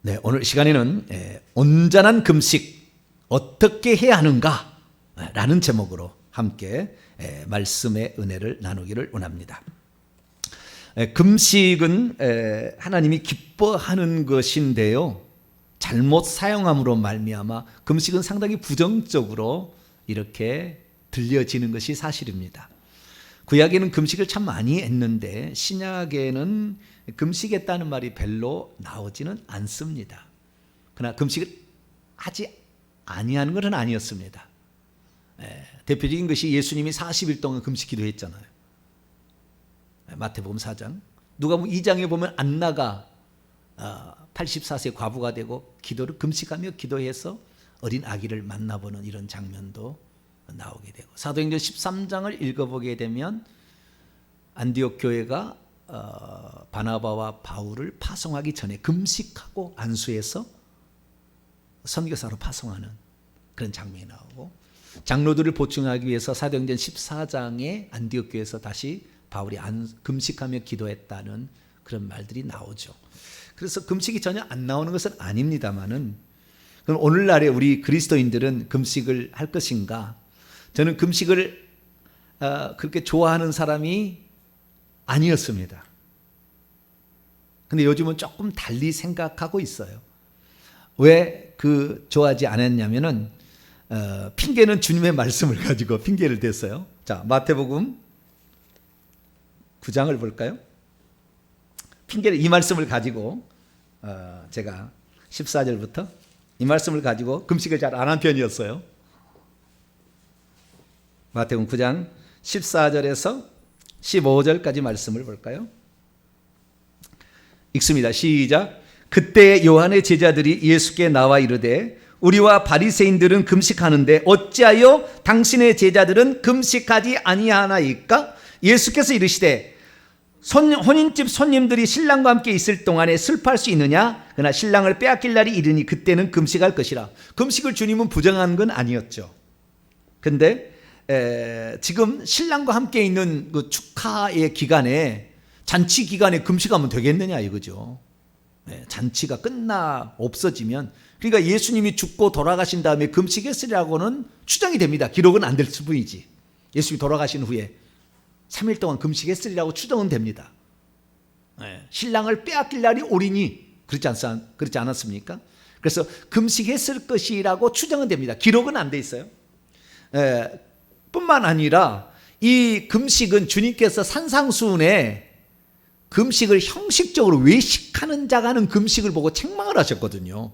네, 오늘 시간에는 온전한 금식 어떻게 해야 하는가 라는 제목으로 함께 말씀의 은혜를 나누기를 원합니다. 금식은 하나님이 기뻐하는 것인데요, 잘못 사용함으로 말미암아 금식은 상당히 부정적으로 이렇게 들려지는 것이 사실입니다. 구약에는 금식을 참 많이 했는데 신약에는 금식했다는 말이 별로 나오지는 않습니다. 그러나 금식을 하지 아니하는 것은 아니었습니다. 대표적인 것이 예수님이 40일 동안 금식 기도했잖아요. 마태복음 4장, 누가복음 2장에 보면 안나가 84세 과부가 되고 기도를 금식하며 기도해서 어린 아기를 만나보는 이런 장면도 나오게 되고, 사도행전 13장을 읽어보게 되면 안디옥 교회가 바나바와 바울을 파송하기 전에 금식하고 안수해서 선교사로 파송하는 그런 장면이 나오고, 장로들을 보충하기 위해서 사도행전 14장에 안디옥 교회에서 다시 바울이 금식하며 기도했다는 그런 말들이 나오죠. 그래서 금식이 전혀 안 나오는 것은 아닙니다만은, 그럼 오늘날에 우리 그리스도인들은 금식을 할 것인가? 저는 금식을 그렇게 좋아하는 사람이 아니었습니다. 근데 요즘은 조금 달리 생각하고 있어요. 왜 좋아하지 않았냐면은 핑계는 주님의 말씀을 가지고 핑계를 댔어요. 자, 마태복음 9장을 볼까요? 핑계를 이 말씀을 가지고 제가 14절부터 이 말씀을 가지고 금식을 잘 안 한 편이었어요. 마태복음 9장 14절에서 15절까지 말씀을 볼까요? 읽습니다. 시작. 그때 요한의 제자들이 예수께 나와 이르되 우리와 바리새인들은 금식하는데 어찌하여 당신의 제자들은 금식하지 아니하나이까? 예수께서 이르시되 혼인집 손님들이 신랑과 함께 있을 동안에 슬퍼할 수 있느냐? 그러나 신랑을 빼앗길 날이 이르니 그때는 금식할 것이라. 금식을 주님은 부정한 건 아니었죠. 근데 지금 신랑과 함께 있는 그 축하의 기간에, 잔치 기간에 금식하면 되겠느냐 이거죠. 잔치가 끝나 없어지면, 그러니까 예수님이 죽고 돌아가신 다음에 금식했으리라고는 추정이 됩니다. 기록은 안 됐을 뿐이지. 예수님이 돌아가신 후에 3일 동안 금식했으리라고 추정은 됩니다. 신랑을 빼앗길 날이 오리니 그렇지 않았습니까? 그래서 금식했을 것이라고 추정은 됩니다. 기록은 안 돼 있어요. 뿐만 아니라 이 금식은 주님께서 산상수훈에 금식을 형식적으로 외식하는 자가 하는 금식을 보고 책망을 하셨거든요.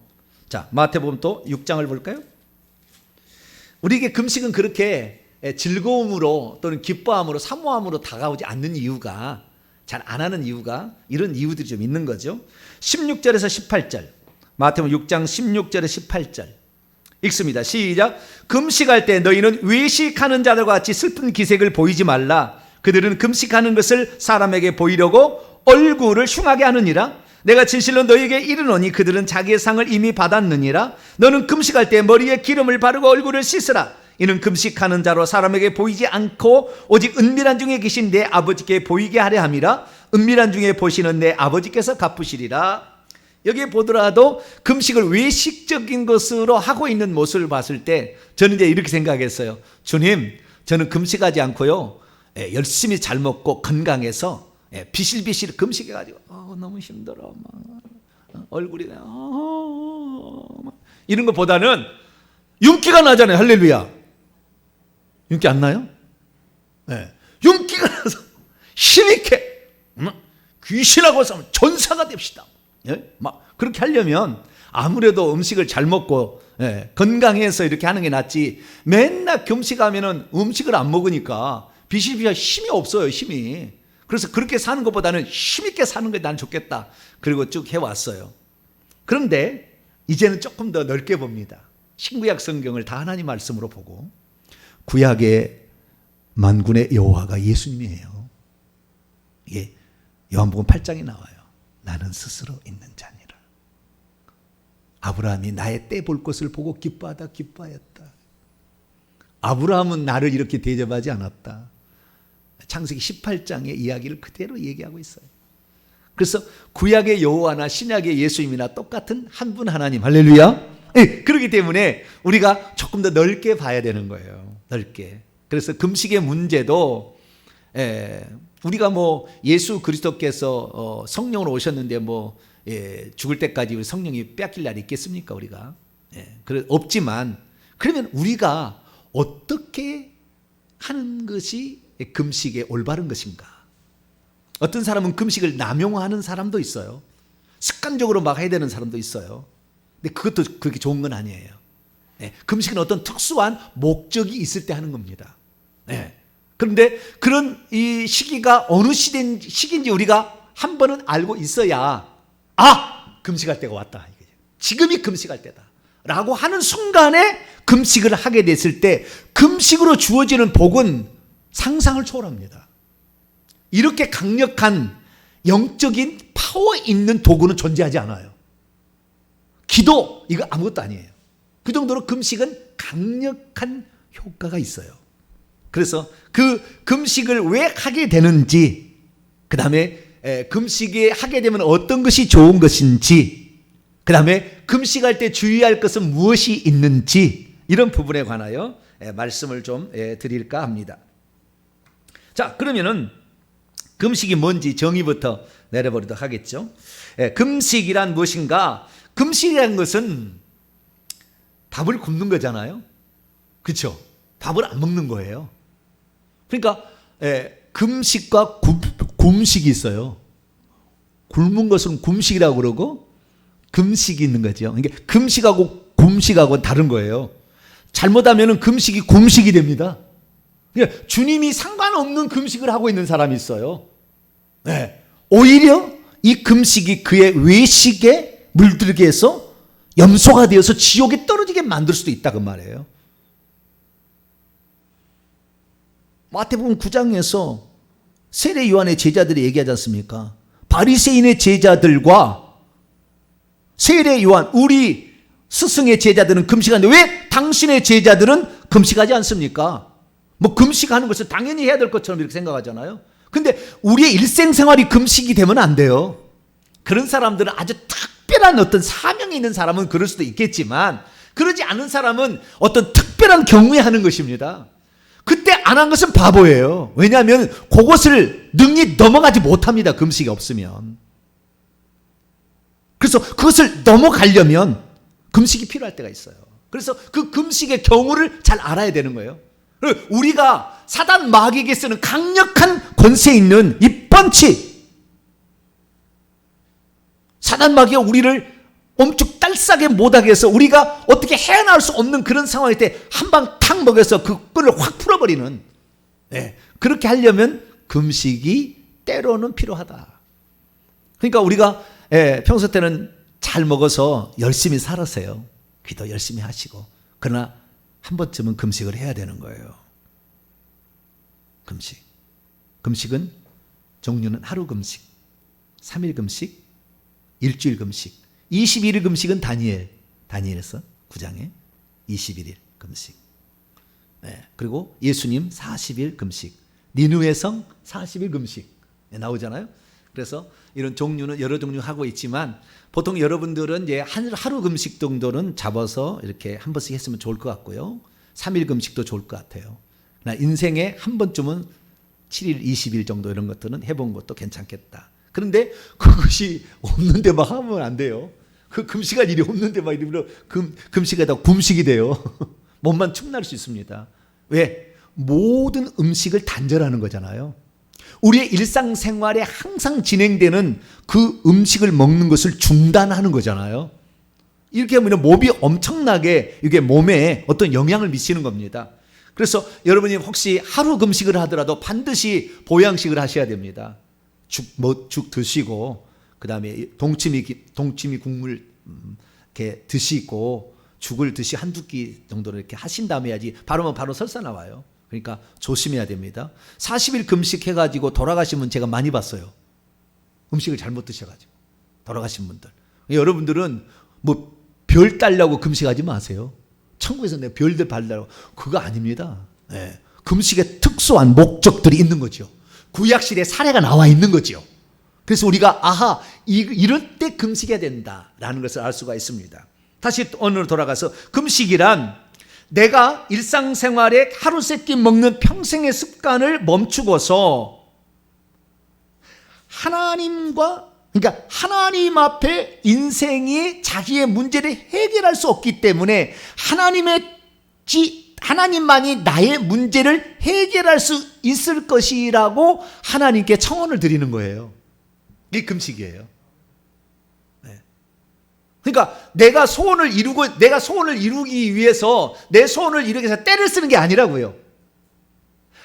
자, 마태복음 또 6장을 볼까요? 우리에게 금식은 그렇게 즐거움으로 또는 기뻐함으로 사모함으로 다가오지 않는 이유가, 잘 안 하는 이유가 이런 이유들이 좀 있는 거죠. 16절에서 18절, 마태복음 6장 16절에서 18절 읽습니다. 시작. 금식할 때 너희는 외식하는 자들과 같이 슬픈 기색을 보이지 말라. 그들은 금식하는 것을 사람에게 보이려고 얼굴을 흉하게 하느니라. 내가 진실로 너희에게 이르노니 그들은 자기의 상을 이미 받았느니라. 너는 금식할 때 머리에 기름을 바르고 얼굴을 씻으라. 이는 금식하는 자로 사람에게 보이지 않고 오직 은밀한 중에 계신 내 아버지께 보이게 하려 함이라. 은밀한 중에 보시는 내 아버지께서 갚으시리라. 여기에 보더라도 금식을 외식적인 것으로 하고 있는 모습을 봤을 때 저는 이제 이렇게 생각했어요. 주님, 저는 금식하지 않고요, 열심히 잘 먹고 건강해서 비실비실 금식해가지고 너무 힘들어, 얼굴이 이런 것보다는 윤기가 나잖아요. 할렐루야. 윤기 안 나요? 윤기가 나서 힘있게 귀신하고 싸우면 전사가 됩시다. 막 그렇게 하려면 아무래도 음식을 잘 먹고 건강해서 이렇게 하는 게 낫지, 맨날 금식하면은 음식을 안 먹으니까 비실비실 힘이 없어요. 힘이. 그래서 그렇게 사는 것보다는 힘있게 사는 게 난 좋겠다. 그리고 쭉 해왔어요. 그런데 이제는 조금 더 넓게 봅니다. 신구약 성경을 다 하나님 말씀으로 보고, 구약의 만군의 여호와가 예수님이에요. 이게 요한복음 8장에 나와요. 나는 스스로 있는 자니라. 아브라함이 나의 때 볼 것을 보고 기뻐하다 기뻐하였다. 아브라함은 나를 이렇게 대접하지 않았다. 창세기 18장의 이야기를 그대로 얘기하고 있어요. 그래서 구약의 여호와나 신약의 예수님이나 똑같은 한 분 하나님. 할렐루야. 네, 그렇기 때문에 우리가 조금 더 넓게 봐야 되는 거예요. 넓게. 그래서 금식의 문제도 우리가 뭐 예수 그리스도께서 성령으로 오셨는데 뭐 죽을 때까지 성령이 뺏길 날이 있겠습니까? 우리가 없지만, 그러면 우리가 어떻게 하는 것이 금식의 올바른 것인가? 어떤 사람은 금식을 남용하는 사람도 있어요. 습관적으로 막 해야 되는 사람도 있어요. 근데 그것도 그렇게 좋은 건 아니에요. 금식은 어떤 특수한 목적이 있을 때 하는 겁니다. 그런데 그런 이 시기가 어느 시기인지 우리가 한 번은 알고 있어야, 금식할 때가 왔다. 지금이 금식할 때다 라고 하는 순간에 금식을 하게 됐을 때 금식으로 주어지는 복은 상상을 초월합니다. 이렇게 강력한 영적인 파워 있는 도구는 존재하지 않아요. 기도, 이거 아무것도 아니에요. 그 정도로 금식은 강력한 효과가 있어요. 그래서 그 금식을 왜 하게 되는지, 그 다음에 금식에 하게 되면 어떤 것이 좋은 것인지, 그 다음에 금식할 때 주의할 것은 무엇이 있는지, 이런 부분에 관하여 말씀을 좀 드릴까 합니다. 자, 그러면은 금식이 뭔지 정의부터 내려보도록 하겠죠. 금식이란 무엇인가? 금식이라는 것은 밥을 굶는 거잖아요. 그렇죠? 밥을 안 먹는 거예요. 그러니까 금식과 굶식이 있어요. 굶은 것은 굶식이라고 그러고 금식이 있는 거죠. 그러니까 금식하고 굶식하고는 다른 거예요. 잘못하면 금식이 굶식이 됩니다. 그러니까 주님이 상관없는 금식을 하고 있는 사람이 있어요. 오히려 이 금식이 그의 외식에 물들게 해서 염소가 되어서 지옥에 떨어지게 만들 수도 있다 그 말이에요. 마태복음 9장에서 세례 요한의 제자들이 얘기하지 않습니까? 바리새인의 제자들과 세례 요한, 우리 스승의 제자들은 금식하는데 왜 당신의 제자들은 금식하지 않습니까? 뭐 금식하는 것을 당연히 해야 될 것처럼 이렇게 생각하잖아요. 근데 우리의 일생생활이 금식이 되면 안 돼요. 그런 사람들은 아주 특별한 어떤 사명이 있는 사람은 그럴 수도 있겠지만, 그러지 않은 사람은 어떤 특별한 경우에 하는 것입니다. 그때 안 한 것은 바보예요. 왜냐하면 그것을 능히 넘어가지 못합니다. 금식이 없으면. 그래서 그것을 넘어가려면 금식이 필요할 때가 있어요. 그래서 그 금식의 경우를 잘 알아야 되는 거예요. 우리가 사단 마귀에게 쓰는 강력한 권세 있는 이 펀치, 사단 마귀가 우리를 엄청 딸싸게 못하게 해서 우리가 어떻게 헤어나올 수 없는 그런 상황일 때 한 방 탁 먹여서 그 끈을 확 풀어버리는, 그렇게 하려면 금식이 때로는 필요하다. 그러니까 우리가 평소 때는 잘 먹어서 열심히 살았어요. 기도 열심히 하시고. 그러나 한 번쯤은 금식을 해야 되는 거예요. 금식은 종류는 하루 금식, 3일 금식, 일주일 금식, 21일 금식은 다니엘에서 9장에 21일 금식. 그리고 예수님 40일 금식, 니느웨 성 40일 금식 나오잖아요. 그래서 이런 종류는 여러 종류 하고 있지만 보통 여러분들은 이제 하루 금식 정도는 잡아서 이렇게 한 번씩 했으면 좋을 것 같고요. 3일 금식도 좋을 것 같아요. 인생에 한 번쯤은 7일, 20일 정도 이런 것들은 해본 것도 괜찮겠다. 그런데 그것이 없는데 막 하면 안 돼요. 그 금식할 일이 없는데 막 이러면 금식하다가 굶식이 돼요. 몸만 축날 수 있습니다. 왜? 모든 음식을 단절하는 거잖아요. 우리의 일상생활에 항상 진행되는 그 음식을 먹는 것을 중단하는 거잖아요. 이렇게 하면 몸이 엄청나게 이게 몸에 어떤 영향을 미치는 겁니다. 그래서 여러분이 혹시 하루 금식을 하더라도 반드시 보양식을 하셔야 됩니다. 죽 드시고, 그 다음에 동치미 국물 이렇게 드시고, 죽을 드시 한두 끼 정도로 이렇게 하신 다음에 해야지 바로 설사 나와요. 그러니까 조심해야 됩니다. 40일 금식해가지고 돌아가신 분 제가 많이 봤어요. 음식을 잘못 드셔가지고 돌아가신 분들. 여러분들은 뭐 별 달라고 금식하지 마세요. 천국에서 내 별들 받으려고, 그거 아닙니다. 금식에 특수한 목적들이 있는 거죠. 구약시대 사례가 나와 있는 거죠. 그래서 우리가 아하, 이럴 때 금식해야 된다라는 것을 알 수가 있습니다. 다시 오늘 돌아가서 금식이란 내가 일상생활에 하루 세 끼 먹는 평생의 습관을 멈추고서 그러니까 하나님 앞에 인생이 자기의 문제를 해결할 수 없기 때문에 하나님만이 나의 문제를 해결할 수 있을 것이라고 하나님께 청원을 드리는 거예요. 이게 금식이에요. 네. 그러니까 내가 소원을 이루기 위해서 내 소원을 이루기 위해서 때를 쓰는 게 아니라고요.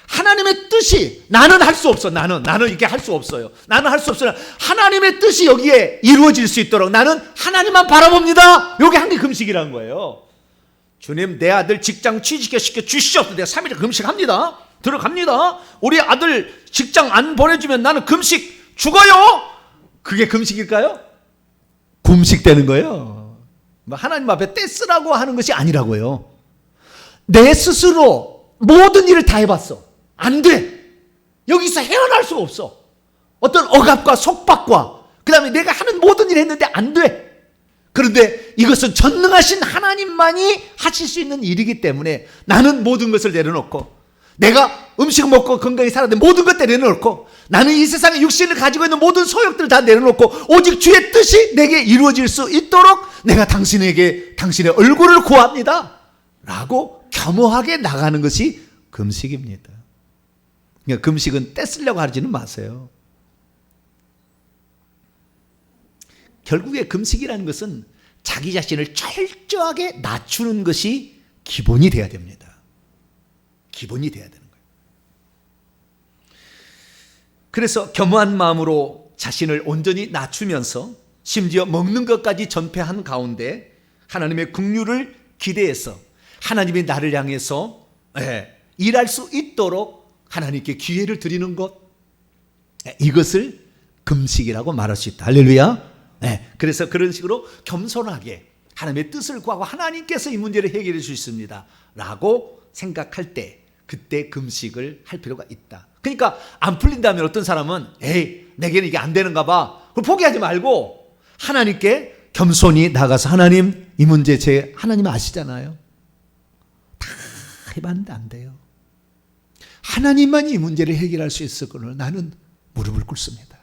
하나님의 뜻이 나는 할 수 없어. 나는 이렇게 할 수 없어요. 나는 할 수 없어요. 하나님의 뜻이 여기에 이루어질 수 있도록 나는 하나님만 바라봅니다. 여기 한 게 금식이라는 거예요. 주님, 내 아들 직장 취직시켜 주시옵소서. 내가 3일 금식합니다. 들어갑니다. 우리 아들 직장 안 보내주면 나는 금식 죽어요. 그게 금식일까요? 금식되는 거예요. 하나님 앞에 떼쓰라고 하는 것이 아니라고요. 내 스스로 모든 일을 다 해봤어. 안 돼. 여기서 헤어날 수가 없어. 어떤 억압과 속박과 그 다음에 내가 하는 모든 일을 했는데 안 돼. 그런데 이것은 전능하신 하나님만이 하실 수 있는 일이기 때문에 나는 모든 것을 내려놓고, 내가 음식 먹고 건강히 살았는데 모든 것 내려놓고, 나는 이 세상에 육신을 가지고 있는 모든 소욕들을 다 내려놓고 오직 주의 뜻이 내게 이루어질 수 있도록 내가 당신의 얼굴을 구합니다 라고 겸허하게 나가는 것이 금식입니다. 그러니까 금식은 떼쓰려고 하지는 마세요. 결국에 금식이라는 것은 자기 자신을 철저하게 낮추는 것이 기본이 돼야 됩니다. 기본이 돼야 되는 거예요. 그래서 겸허한 마음으로 자신을 온전히 낮추면서 심지어 먹는 것까지 전폐한 가운데 하나님의 긍휼을 기대해서 하나님이 나를 향해서 일할 수 있도록 하나님께 기회를 드리는 것, 이것을 금식이라고 말할 수 있다. 할렐루야. 그래서 그런 식으로 겸손하게 하나님의 뜻을 구하고 하나님께서 이 문제를 해결해 주십니다 라고 생각할 때, 그때 금식을 할 필요가 있다. 그러니까 안 풀린다면 어떤 사람은 내게는 이게 안 되는가 봐, 그걸 포기하지 말고 하나님께 겸손히 나가서 하나님, 이 문제 하나님 아시잖아요. 다 해봤는데 안 돼요. 하나님만이 이 문제를 해결할 수 있을 거를 나는 무릎을 꿇습니다.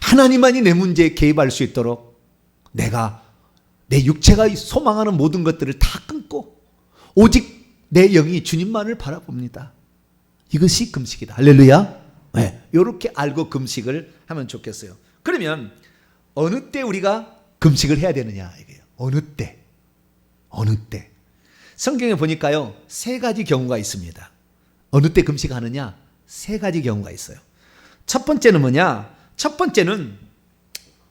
하나님만이 내 문제에 개입할 수 있도록 내가 내 육체가 소망하는 모든 것들을 다 끊고 오직 내 영이 주님만을 바라봅니다. 이것이 금식이다. 할렐루야. 이렇게 알고 금식을 하면 좋겠어요. 그러면 어느 때 우리가 금식을 해야 되느냐 이게요. 어느 때. 성경에 보니까요, 세 가지 경우가 있습니다. 어느 때 금식하느냐? 세 가지 경우가 있어요. 첫 번째는 뭐냐? 첫 번째는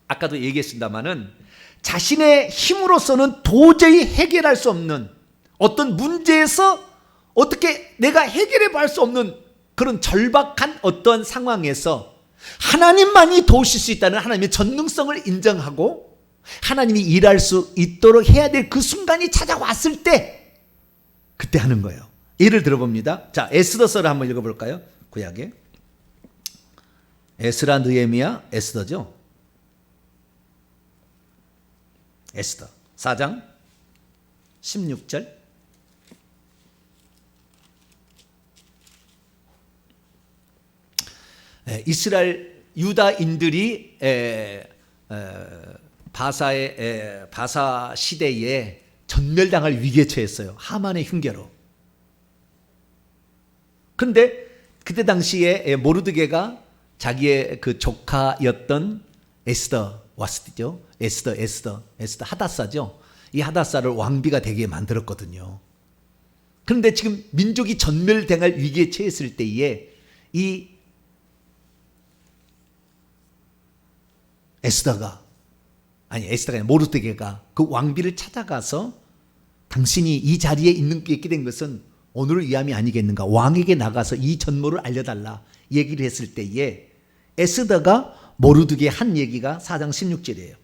아까도 얘기했습니다마는 자신의 힘으로서는 도저히 해결할 수 없는 어떤 문제에서 어떻게 내가 해결해 볼 수 없는 그런 절박한 어떤 상황에서 하나님만이 도우실 수 있다는 하나님의 전능성을 인정하고 하나님이 일할 수 있도록 해야 될 그 순간이 찾아왔을 때, 그때 하는 거예요. 예를 들어봅니다. 자, 에스더서를 한번 읽어볼까요? 구약에 에스라, 느헤미야, 에스더죠. 에스더 4장 16절. 이스라엘 유다인들이 바사 시대에 전멸당할 위기에 처했어요. 하만의 흉계로. 그런데 그때 당시에 모르드게가 자기의 그 조카였던 에스더 와스티죠. 에스더 하닷사죠. 이 하닷사를 왕비가 되게 만들었거든요. 그런데 지금 민족이 전멸당할 위기에 처했을 때에 이 에스더가 아니라 모르드게가 그 왕비를 찾아가서 당신이 이 자리에 있게 된 것은 오늘을 위함이 아니겠는가, 왕에게 나가서 이 전모를 알려달라 얘기를 했을 때에 에스더가 모르드게 한 얘기가 4장 16절이에요.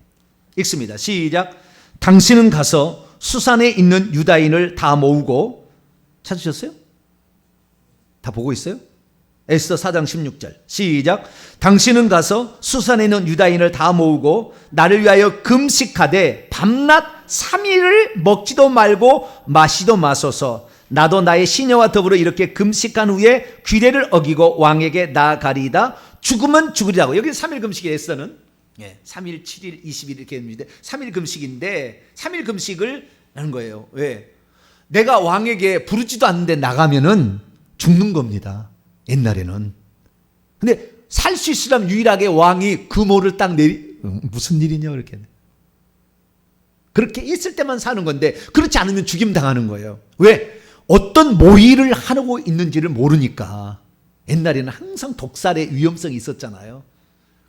읽습니다. 시작. 당신은 가서 수산에 있는 유다인을 다 모으고, 찾으셨어요? 다 보고 있어요? 에스더 4장 16절 시작. 당신은 가서 수산에 있는 유다인을 다 모으고 나를 위하여 금식하되 밤낮 3일을 먹지도 말고 마시도 마소서. 나도 나의 시녀와 더불어 이렇게 금식한 후에 규례를 어기고 왕에게 나아가리이다. 죽으면 죽으리라고. 여기 3일 금식이 에스더는 3일, 7일, 20일 이렇게 했는데 3일 금식인데 3일 금식을 하는 거예요. 왜? 내가 왕에게 부르지도 않는데 나가면은 죽는 겁니다. 옛날에는. 근데 살 수 있으려면 유일하게 왕이 금오를 딱 무슨 일이냐 이렇게. 그렇게 있을 때만 사는 건데 그렇지 않으면 죽임 당하는 거예요. 왜? 어떤 모의를 하고 있는지를 모르니까. 옛날에는 항상 독살의 위험성이 있었잖아요.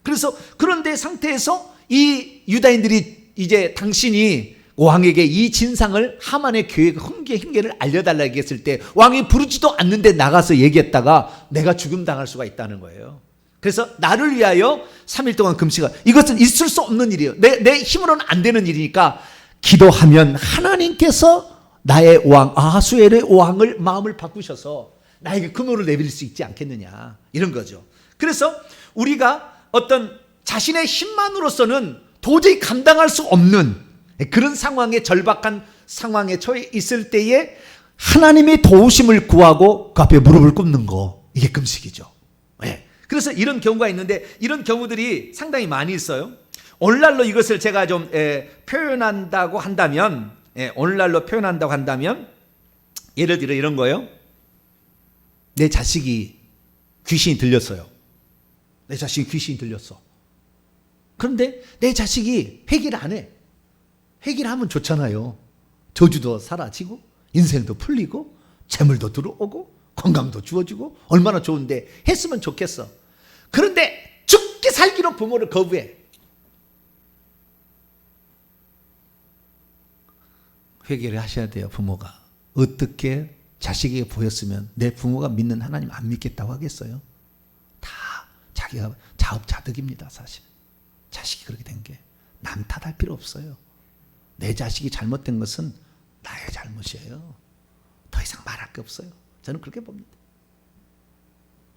그래서 그런데 상태에서 이 유다인들이 이제 당신이 왕에게 이 진상을 하만의 계획 흥계를 알려달라고 했을 때 왕이 부르지도 않는데 나가서 얘기했다가 내가 죽음 당할 수가 있다는 거예요. 그래서 나를 위하여 3일 동안 금식을, 이것은 있을 수 없는 일이에요. 내 힘으로는 안 되는 일이니까 기도하면 하나님께서 나의 왕 아하수엘의 왕을 마음을 바꾸셔서 나에게 금오를 내릴 수 있지 않겠느냐 이런 거죠. 그래서 우리가 어떤 자신의 힘만으로서는 도저히 감당할 수 없는 그런 상황에 절박한 상황에 처해 있을 때에 하나님의 도우심을 구하고 그 앞에 무릎을 꿇는 거, 이게 금식이죠. 네. 그래서 이런 경우가 있는데 이런 경우들이 상당히 많이 있어요. 오늘날로 이것을 제가 좀 표현한다고 한다면 오늘날로 표현한다고 한다면 예를 들어 이런 거예요. 내 자식이 귀신이 들렸어요. 내 자식이 귀신이 들렸어. 그런데 내 자식이 회개를 안 해. 회개를 하면 좋잖아요. 저주도 사라지고 인생도 풀리고 재물도 들어오고 건강도 주어지고 얼마나 좋은데 했으면 좋겠어. 그런데 죽기 살기로 부모를 거부해. 회개를 하셔야 돼요. 부모가 어떻게 자식에게 보였으면 내 부모가 믿는 하나님 안 믿겠다고 하겠어요? 다 자기가 자업자득입니다. 사실 자식이 그렇게 된 게 남 탓할 필요 없어요. 내 자식이 잘못된 것은 나의 잘못이에요. 더 이상 말할 게 없어요. 저는 그렇게 봅니다.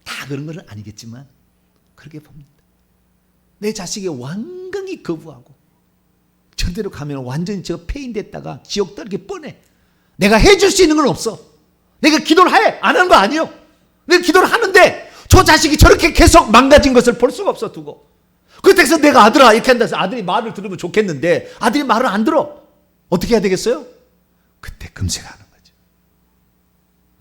다 그런 건 아니겠지만 그렇게 봅니다. 내 자식이 완강히 거부하고 저대로 가면 완전히 제가 폐인됐다가 지옥 떨기 뻔해. 내가 해줄 수 있는 건 없어. 내가 기도를 해. 안 하는 거 아니에요. 내가 기도를 하는데 저 자식이 저렇게 계속 망가진 것을 볼 수가 없어 두고. 그때서 내가 아들아 이렇게 한다 해서 아들이 말을 들으면 좋겠는데 아들이 말을 안 들어. 어떻게 해야 되겠어요? 그때 금식하는 거죠.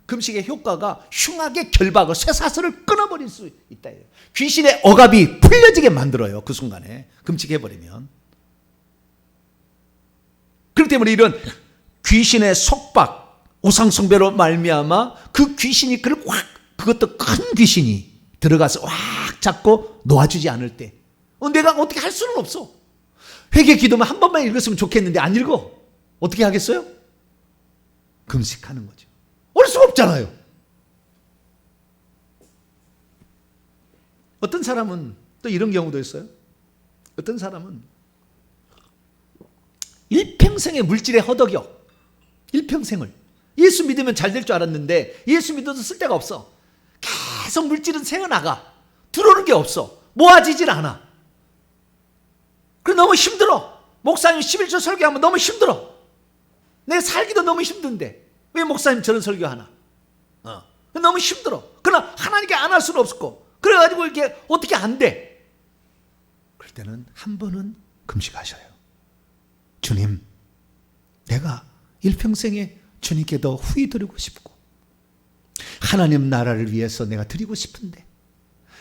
금식의 효과가 흉하게 결박을 쇠사슬을 끊어버릴 수 있다. 귀신의 억압이 풀려지게 만들어요. 그 순간에 금식해버리면. 그렇기 때문에 이런 귀신의 속박, 우상숭배로 말미암아 그 귀신이 그걸 확, 그것도 큰 귀신이 들어가서 확 잡고 놓아주지 않을 때 내가 어떻게 할 수는 없어. 회개 기도만 한 번만 읽었으면 좋겠는데 안 읽어. 어떻게 하겠어요? 금식하는 거죠. 어쩔 수가 없잖아요. 어떤 사람은 또 이런 경우도 있어요. 어떤 사람은 일평생의 물질에 허덕여. 일평생을. 예수 믿으면 잘 될 줄 알았는데 예수 믿어도 쓸데가 없어. 계속 물질은 새어나가. 들어오는 게 없어. 모아지질 않아. 그래 너무 힘들어. 목사님 11조 설교하면 너무 힘들어. 내 살기도 너무 힘든데 왜 목사님 저런 설교하나? 너무 힘들어. 그러나 하나님께 안 할 수는 없고 그래가지고 이렇게 어떻게 안 돼? 그럴 때는 한 번은 금식하셔요. 주님, 내가 일평생에 주님께 더 후히 드리고 싶고 하나님 나라를 위해서 내가 드리고 싶은데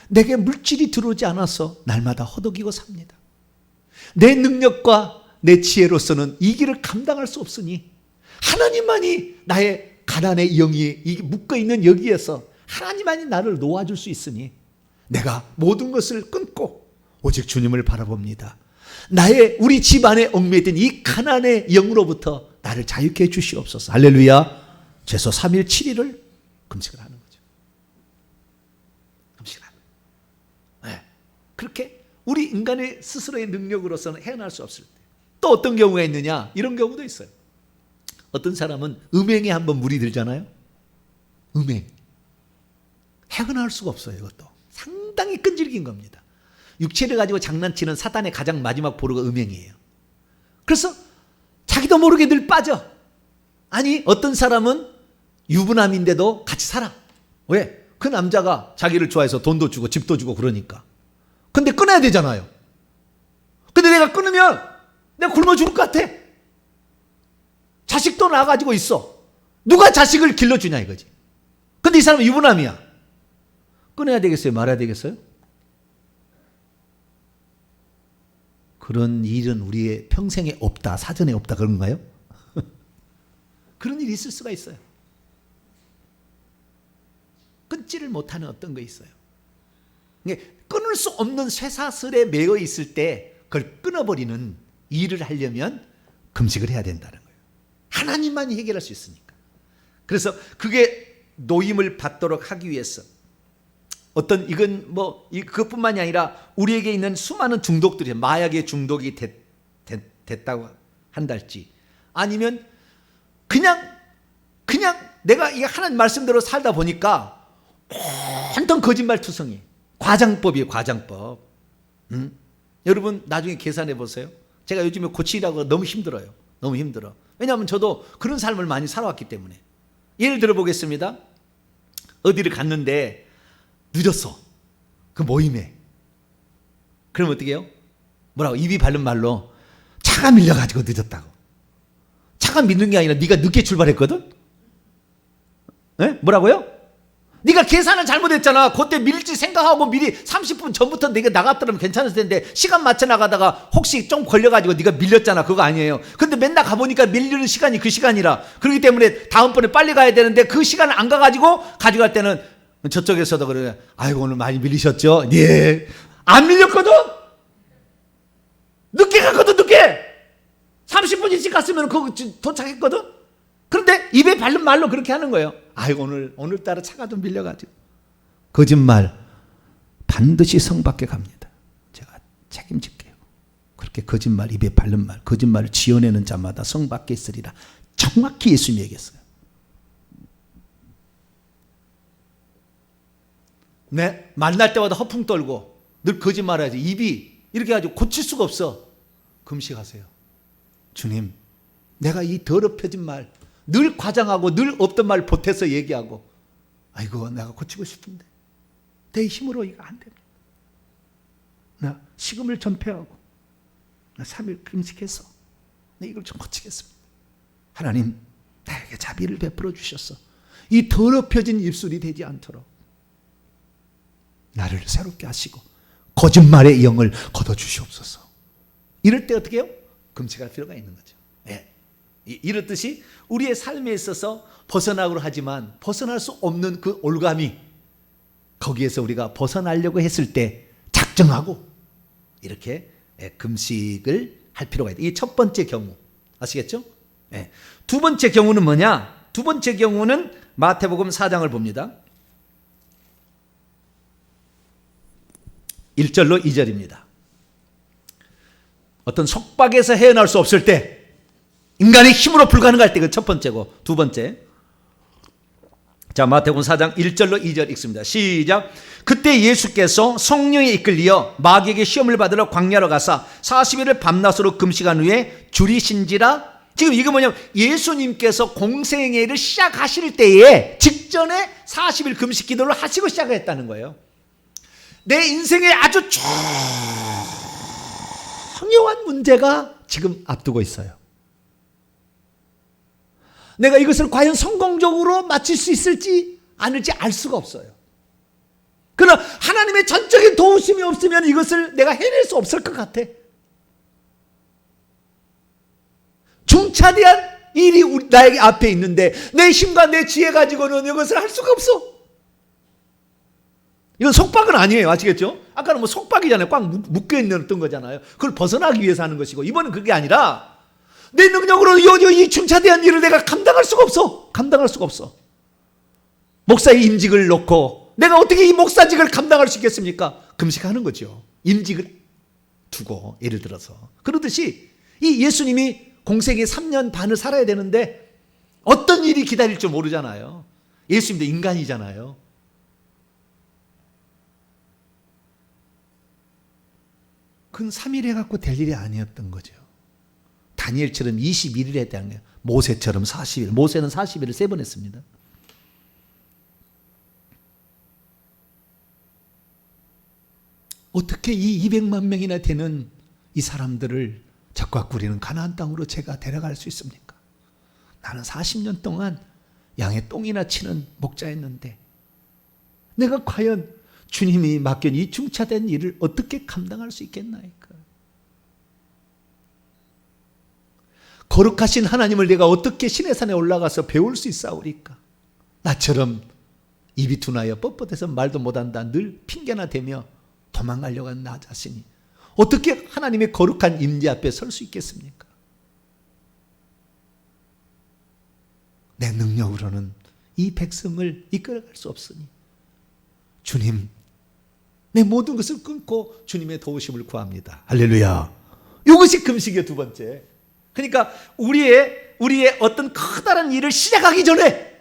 내게 물질이 들어오지 않아서 날마다 허덕이고 삽니다. 내 능력과 내 지혜로서는 이 길을 감당할 수 없으니 하나님만이 나의 가난의 영이 묶어있는 여기에서 하나님만이 나를 놓아줄 수 있으니 내가 모든 것을 끊고 오직 주님을 바라봅니다. 우리 집안에 얽매이던 이 가난의 영으로부터 나를 자유케 해 주시옵소서. 할렐루야. 최소 3일 7일을 금식을 하는 거죠. 금식을 하는 거예요. 네. 그렇게 우리 인간의 스스로의 능력으로서는 해낼 수 없을 때 또 어떤 경우가 있느냐? 이런 경우도 있어요. 어떤 사람은 음행에 한번 물이 들잖아요. 음행. 해결할 수가 없어요. 이것도 상당히 끈질긴 겁니다. 육체를 가지고 장난치는 사단의 가장 마지막 보루가 음행이에요. 그래서 자기도 모르게 늘 빠져. 아니 어떤 사람은 유부남인데도 같이 살아. 왜? 그 남자가 자기를 좋아해서 돈도 주고 집도 주고 그러니까. 근데 끊어야 되잖아요. 근데 내가 끊으면 내가 굶어 죽을 것 같아. 자식도 낳아가지고 있어. 누가 자식을 길러주냐 이거지. 근데 이 사람은 유부남이야. 끊어야 되겠어요? 말아야 되겠어요? 그런 일은 우리의 평생에 없다, 사전에 없다 그런가요? 그런 일이 있을 수가 있어요. 끊지를 못하는 어떤 거 있어요. 끊을 수 없는 쇠사슬에 매여 있을 때 그걸 끊어버리는 일을 하려면 금식을 해야 된다는 거예요. 하나님만이 해결할 수 있으니까. 그래서 그게 노임을 받도록 하기 위해서 어떤 이건 뭐 그것뿐만이 아니라 우리에게 있는 수많은 중독들이 마약의 중독이 됐다고 한달지 아니면 그냥 내가 이 하나님 말씀대로 살다 보니까 온통 거짓말투성이 과장법이에요. 과장법. 여러분 나중에 계산해 보세요. 제가 요즘에 고치라고 너무 힘들어요. 너무 힘들어. 왜냐하면 저도 그런 삶을 많이 살아왔기 때문에. 예를 들어 보겠습니다. 어디를 갔는데 늦었어. 그 모임에. 그럼 어떻게 해요? 뭐라고? 입이 바른 말로 차가 밀려가지고 늦었다고. 차가 밀는 게 아니라 네가 늦게 출발했거든? 네? 뭐라고요? 네가 계산을 잘못했잖아. 그때 밀릴지 생각하고 미리 30분 전부터 네가 나갔더라면 괜찮을 텐데 시간 맞춰 나가다가 혹시 좀 걸려가지고 네가 밀렸잖아. 그거 아니에요. 근데 맨날 가보니까 밀리는 시간이 그 시간이라. 그렇기 때문에 다음번에 빨리 가야 되는데 그 시간을 안 가가지고 가져갈 때는 저쪽에서도 그래. 아이고 오늘 많이 밀리셨죠? 예. 안 밀렸거든? 늦게 갔거든 늦게. 30분 일찍 갔으면 그거 도착했거든? 그런데 입에 바른 말로 그렇게 하는 거예요. 아이고 오늘따라 차가 좀 밀려가지고. 거짓말 반드시 성밖에 갑니다. 제가 책임질게요. 그렇게 거짓말 입에 바른 말 거짓말을 지어내는 자마다 성밖에 있으리라. 정확히 예수님이 얘기했어요. 네, 만날 때마다 허풍 떨고 늘 거짓말해야지. 입이 이렇게 가지고 고칠 수가 없어. 금식하세요. 주님, 내가 이 더럽혀진 말, 늘 과장하고 늘 없던 말 보태서 얘기하고, 아이고 내가 고치고 싶은데 내 힘으로 이거 안 됩니다. 나 식음을 전폐하고 나 3일 금식해서 나 이걸 좀 고치겠습니다. 하나님 나에게 자비를 베풀어 주셔서 이 더럽혀진 입술이 되지 않도록 나를 새롭게 하시고 거짓말의 영을 걷어주시옵소서. 이럴 때 어떻게 해요? 금식할 필요가 있는 거죠. 예. 이렇듯이 우리의 삶에 있어서 벗어나고자 하지만 벗어날 수 없는 그 올감이 거기에서 우리가 벗어나려고 했을 때 작정하고 이렇게 금식을 할 필요가 있다. 이 첫 번째 경우 아시겠죠? 예. 두 번째 경우는 뭐냐? 두 번째 경우는 마태복음 4장을 봅니다. 1절로 2절입니다. 어떤 속박에서 헤어날 수 없을 때, 인간의 힘으로 불가능할 때 그 첫 번째고, 두 번째. 자, 마태복음 4장 1절로 2절 읽습니다. 시작. 그때 예수께서 성령에 이끌리어 마귀에게 시험을 받으러 광야로 가사 40일을 밤낮으로 금식한 후에 줄이신지라. 지금 이게 뭐냐면 예수님께서 공생애를 시작하실 때에 직전에 40일 금식 기도를 하시고 시작했다는 거예요. 내 인생에 아주 중요한 문제가 지금 앞두고 있어요. 내가 이것을 과연 성공적으로 마칠 수 있을지 아닐지 알 수가 없어요. 그러나 하나님의 전적인 도우심이 없으면 이것을 내가 해낼 수 없을 것 같아. 중차대한 일이 나에게 앞에 있는데 내 힘과 내 지혜 가지고는 이것을 할 수가 없어. 이건 속박은 아니에요. 아시겠죠? 아까는 뭐 속박이잖아요. 꽉 묶여있는 어떤 거잖아요. 그걸 벗어나기 위해서 하는 것이고, 이번은 그게 아니라 내 능력으로 이 중차대한 일을 내가 감당할 수가 없어. 감당할 수가 없어. 목사의 임직을 놓고 내가 어떻게 이 목사직을 감당할 수 있겠습니까? 금식하는 거죠. 임직을 두고 예를 들어서. 그러듯이 이 예수님이 공생애 3년 반을 살아야 되는데 어떤 일이 기다릴 줄 모르잖아요. 예수님도 인간이잖아요. 그건 3일 해갖고 될 일이 아니었던 거죠. 다니엘처럼 21일 했다는 거예요. 모세처럼 40일. 모세는 40일을 3번 했습니다. 어떻게 이 200만 명이나 되는 이 사람들을 적과 꿀이는 가나안 땅으로 제가 데려갈 수 있습니까? 나는 40년 동안 양의 똥이나 치는 목자였는데 내가 과연 주님이 맡긴 이 중차된 일을 어떻게 감당할 수 있겠나이까? 거룩하신 하나님을 내가 어떻게 시내산에 올라가서 배울 수 있사오리까? 나처럼 입이 둔하여 뻣뻣해서 말도 못한다 늘 핑계나 대며 도망가려고 하는 나 자신이 어떻게 하나님의 거룩한 임재 앞에 설 수 있겠습니까? 내 능력으로는 이 백성을 이끌어갈 수 없으니 주님, 내 모든 것을 끊고 주님의 도우심을 구합니다. 할렐루야. 이것이 금식의 두 번째. 그러니까 우리의 어떤 커다란 일을 시작하기 전에,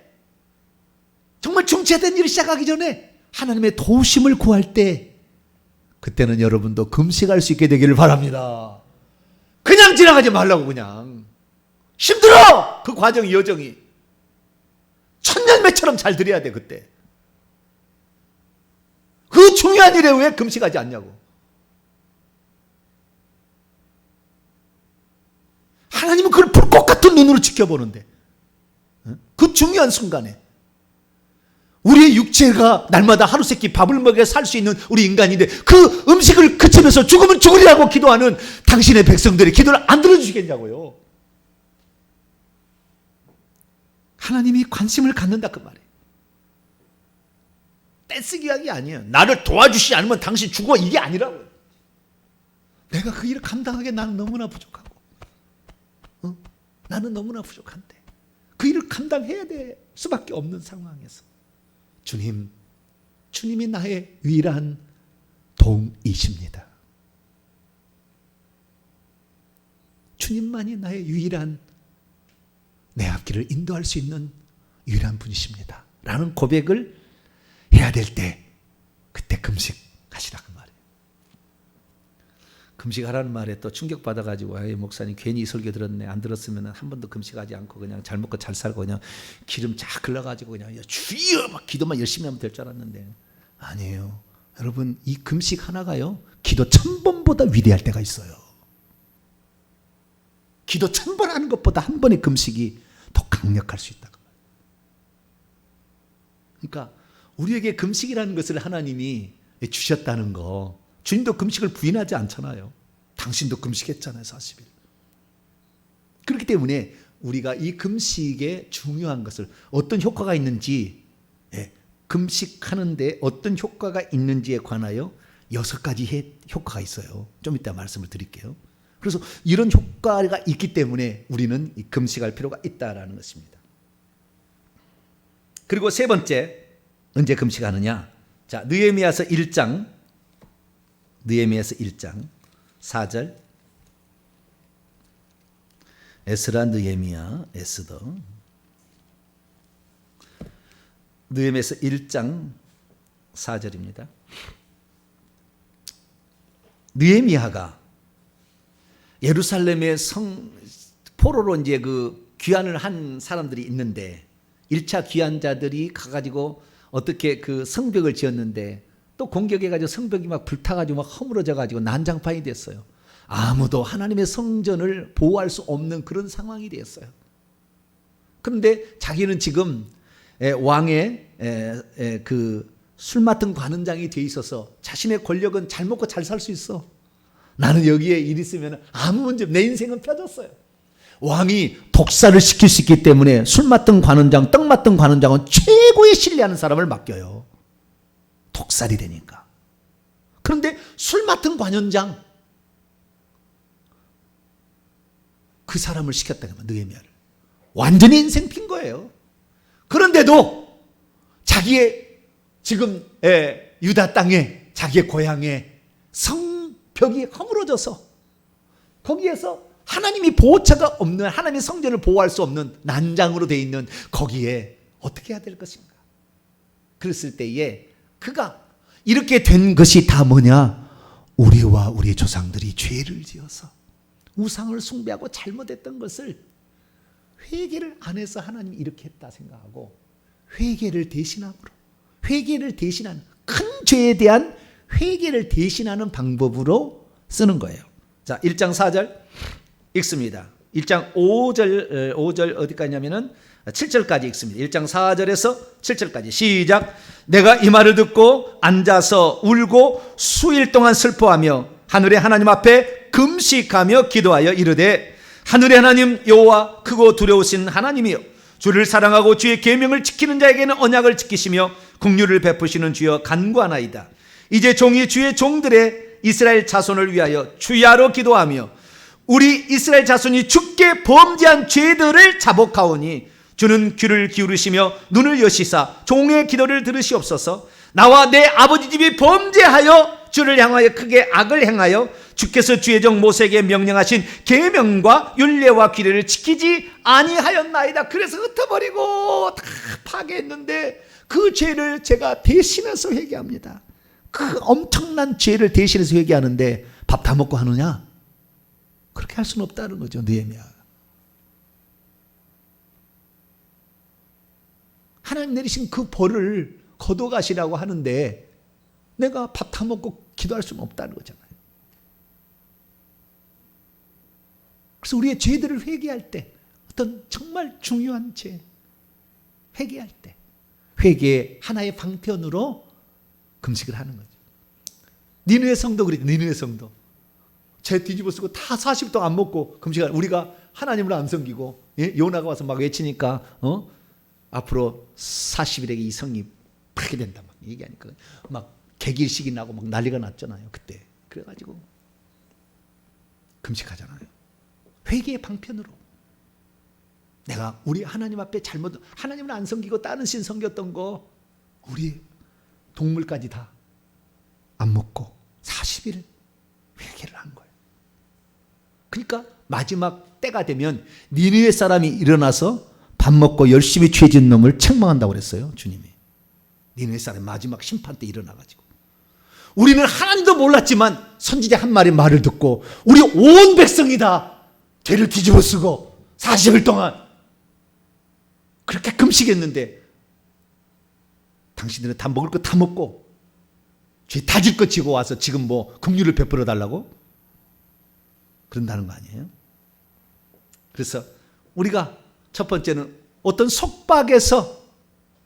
정말 중차된 일을 시작하기 전에 하나님의 도우심을 구할 때, 그때는 여러분도 금식할 수 있게 되기를 바랍니다. 그냥 지나가지 말라고. 그냥 힘들어. 그 과정이, 여정이 천년매처럼 잘 들여야 돼. 그때 그 중요한 일에 왜 금식하지 않냐고. 하나님은 그걸 불꽃 같은 눈으로 지켜보는데, 그 중요한 순간에 우리의 육체가 날마다 하루 세끼 밥을 먹여 살 수 있는 우리 인간인데 그 음식을 그치면서 죽으면 죽으리라고 기도하는 당신의 백성들의 기도를 안 들어주시겠냐고요. 하나님이 관심을 갖는다 그 말이에요. 떼쓰기 하기 아니에요. 나를 도와주시지 않으면 당신 죽어, 이게 아니라고요. 내가 그 일을 감당하기에 나는 너무나 부족하고, 나는 너무나 부족한데 그 일을 감당해야 될 수밖에 없는 상황에서 주님이 나의 유일한 도움이십니다. 주님만이 나의 유일한, 내 앞길을 인도할 수 있는 유일한 분이십니다 라는 고백을 해야 될 때, 그때 금식하시라 그 말이에요. 금식하라는 말에 또 충격받아가지고, 목사님 괜히 이 설교 들었네. 안 들었으면 한 번도 금식하지 않고 그냥 잘 먹고 잘 살고 그냥 기름 쫙 흘러가지고 그냥 주여 막 기도만 열심히 하면 될 줄 알았는데 아니에요. 여러분, 이 금식 하나가요, 기도 1000번보다 위대할 때가 있어요. 기도 1000번 하는 것보다 한 번의 금식이 더 강력할 수 있다. 그러니까 우리에게 금식이라는 것을 하나님이 주셨다는 거, 주님도 금식을 부인하지 않잖아요. 당신도 금식했잖아요, 40일. 그렇기 때문에 우리가 이 금식의 중요한 것을, 어떤 효과가 있는지, 금식하는데 어떤 효과가 있는지에 관하여 6가지 효과가 있어요. 좀 이따 말씀을 드릴게요. 그래서 이런 효과가 있기 때문에 우리는 금식할 필요가 있다라는 것입니다. 그리고 세 번째, 언제 금식하느냐? 자, 느헤미야서 1장 4절. 에스라, 느헤미야, 에스더. 느헤미야서 1장 4절입니다. 느헤미야가 예루살렘의 포로로 이제 그 귀환을 한 사람들이 있는데, 1차 귀환자들이 가가지고 어떻게 그 성벽을 지었는데 또 공격해가지고 성벽이 막 불타가지고 막 허물어져가지고 난장판이 됐어요. 아무도 하나님의 성전을 보호할 수 없는 그런 상황이 됐어요. 그런데 자기는 지금 왕의 그 술 맡은 관원장이 돼 있어서 자신의 권력은 잘 먹고 잘 살 수 있어. 나는 여기에 일 있으면 아무 문제, 내 인생은 펴졌어요. 왕이 독사를 시킬 수 있기 때문에 술 맡은 관원장, 떡 맡은 관원장은 최고의 신뢰하는 사람을 맡겨요. 독살이 되니까. 그런데 술 맡은 관원장, 그 사람을 시켰다는 거예요. 느헤미야를. 완전히 인생 핀 거예요. 그런데도 자기의 지금 유다 땅에, 자기의 고향에 성벽이 허물어져서 거기에서 하나님이 보호처가 없는, 하나님의 성전을 보호할 수 없는 난장으로 되어 있는 거기에 어떻게 해야 될 것인가? 그랬을 때에 그가 이렇게 된 것이 다 뭐냐? 우리와 우리 조상들이 죄를 지어서 우상을 숭배하고 잘못했던 것을 회개를 안 해서 하나님이 이렇게 했다 생각하고 회개를 대신함으로 회개를 대신하는 큰 죄에 대한 회개를 대신하는 방법으로 쓰는 거예요. 자, 1장 4절 읽습니다. 1장 5절 어디까지 냐면은 7절까지 읽습니다. 1장 4절에서 7절까지 시작. 내가 이 말을 듣고 앉아서 울고 수일 동안 슬퍼하며 하늘의 하나님 앞에 금식하며 기도하여 이르되 하늘의 하나님 여호와 크고 두려우신 하나님이여 주를 사랑하고 주의 계명을 지키는 자에게는 언약을 지키시며 긍휼을 베푸시는 주여 간구하나이다. 이제 종이 주의 종들의 이스라엘 자손을 위하여 주야로 기도하며 우리 이스라엘 자손이 주께 범죄한 죄들을 자복하오니 주는 귀를 기울이시며 눈을 여시사 종의 기도를 들으시옵소서. 나와 내 아버지 집이 범죄하여 주를 향하여 크게 악을 행하여 주께서 주의 종 모세에게 명령하신 계명과 율례와 규례를 지키지 아니하였나이다. 그래서 흩어버리고 다 파괴했는데 그 죄를 제가 대신해서 회개합니다. 그 엄청난 죄를 대신해서 회개하는데 밥 다 먹고 하느냐? 그렇게 할 수는 없다는 거죠. 느헤미야. 하나님 내리신 그 벌을 거둬가시라고 하는데 내가 밥 다 먹고 기도할 수는 없다는 거잖아요. 그래서 우리의 죄들을 회개할 때 어떤 정말 중요한 죄 회개할 때 회개의 하나의 방편으로 금식을 하는 거죠. 니느웨 성도 그랬죠. 니느웨 성도 죄 뒤집어 쓰고 다 40일 동안 안 먹고 금식을 우리가 하나님을 안 섬기고 요나가 와서 막 외치니까 앞으로 40일에 이 성이 파괴된다 막 얘기하니까 막 개길식이 나고 막 난리가 났잖아요. 그때 그래가지고 금식하잖아요. 회개의 방편으로 내가 우리 하나님 앞에 잘못 하나님을 안 섬기고 다른 신 섬겼던 거 우리 동물까지 다 안 먹고 40일 회개를 한 거예요. 그러니까 마지막 때가 되면 니느웨 사람이 일어나서 밥 먹고 열심히 죄 지은 놈을 책망한다고 그랬어요. 주님이. 니느웨 사람 마지막 심판 때 일어나가지고 우리는 하나님도 몰랐지만 선지자 한 마리 말을 듣고 우리 온 백성이 다 죄를 뒤집어 쓰고 40일 동안 그렇게 금식했는데 당신들은 다 먹을 거 다 먹고 죄 다 질 거 지고 와서 지금 뭐 긍휼을 베풀어 달라고? 그런다는 거 아니에요? 그래서 우리가 첫 번째는 어떤 속박에서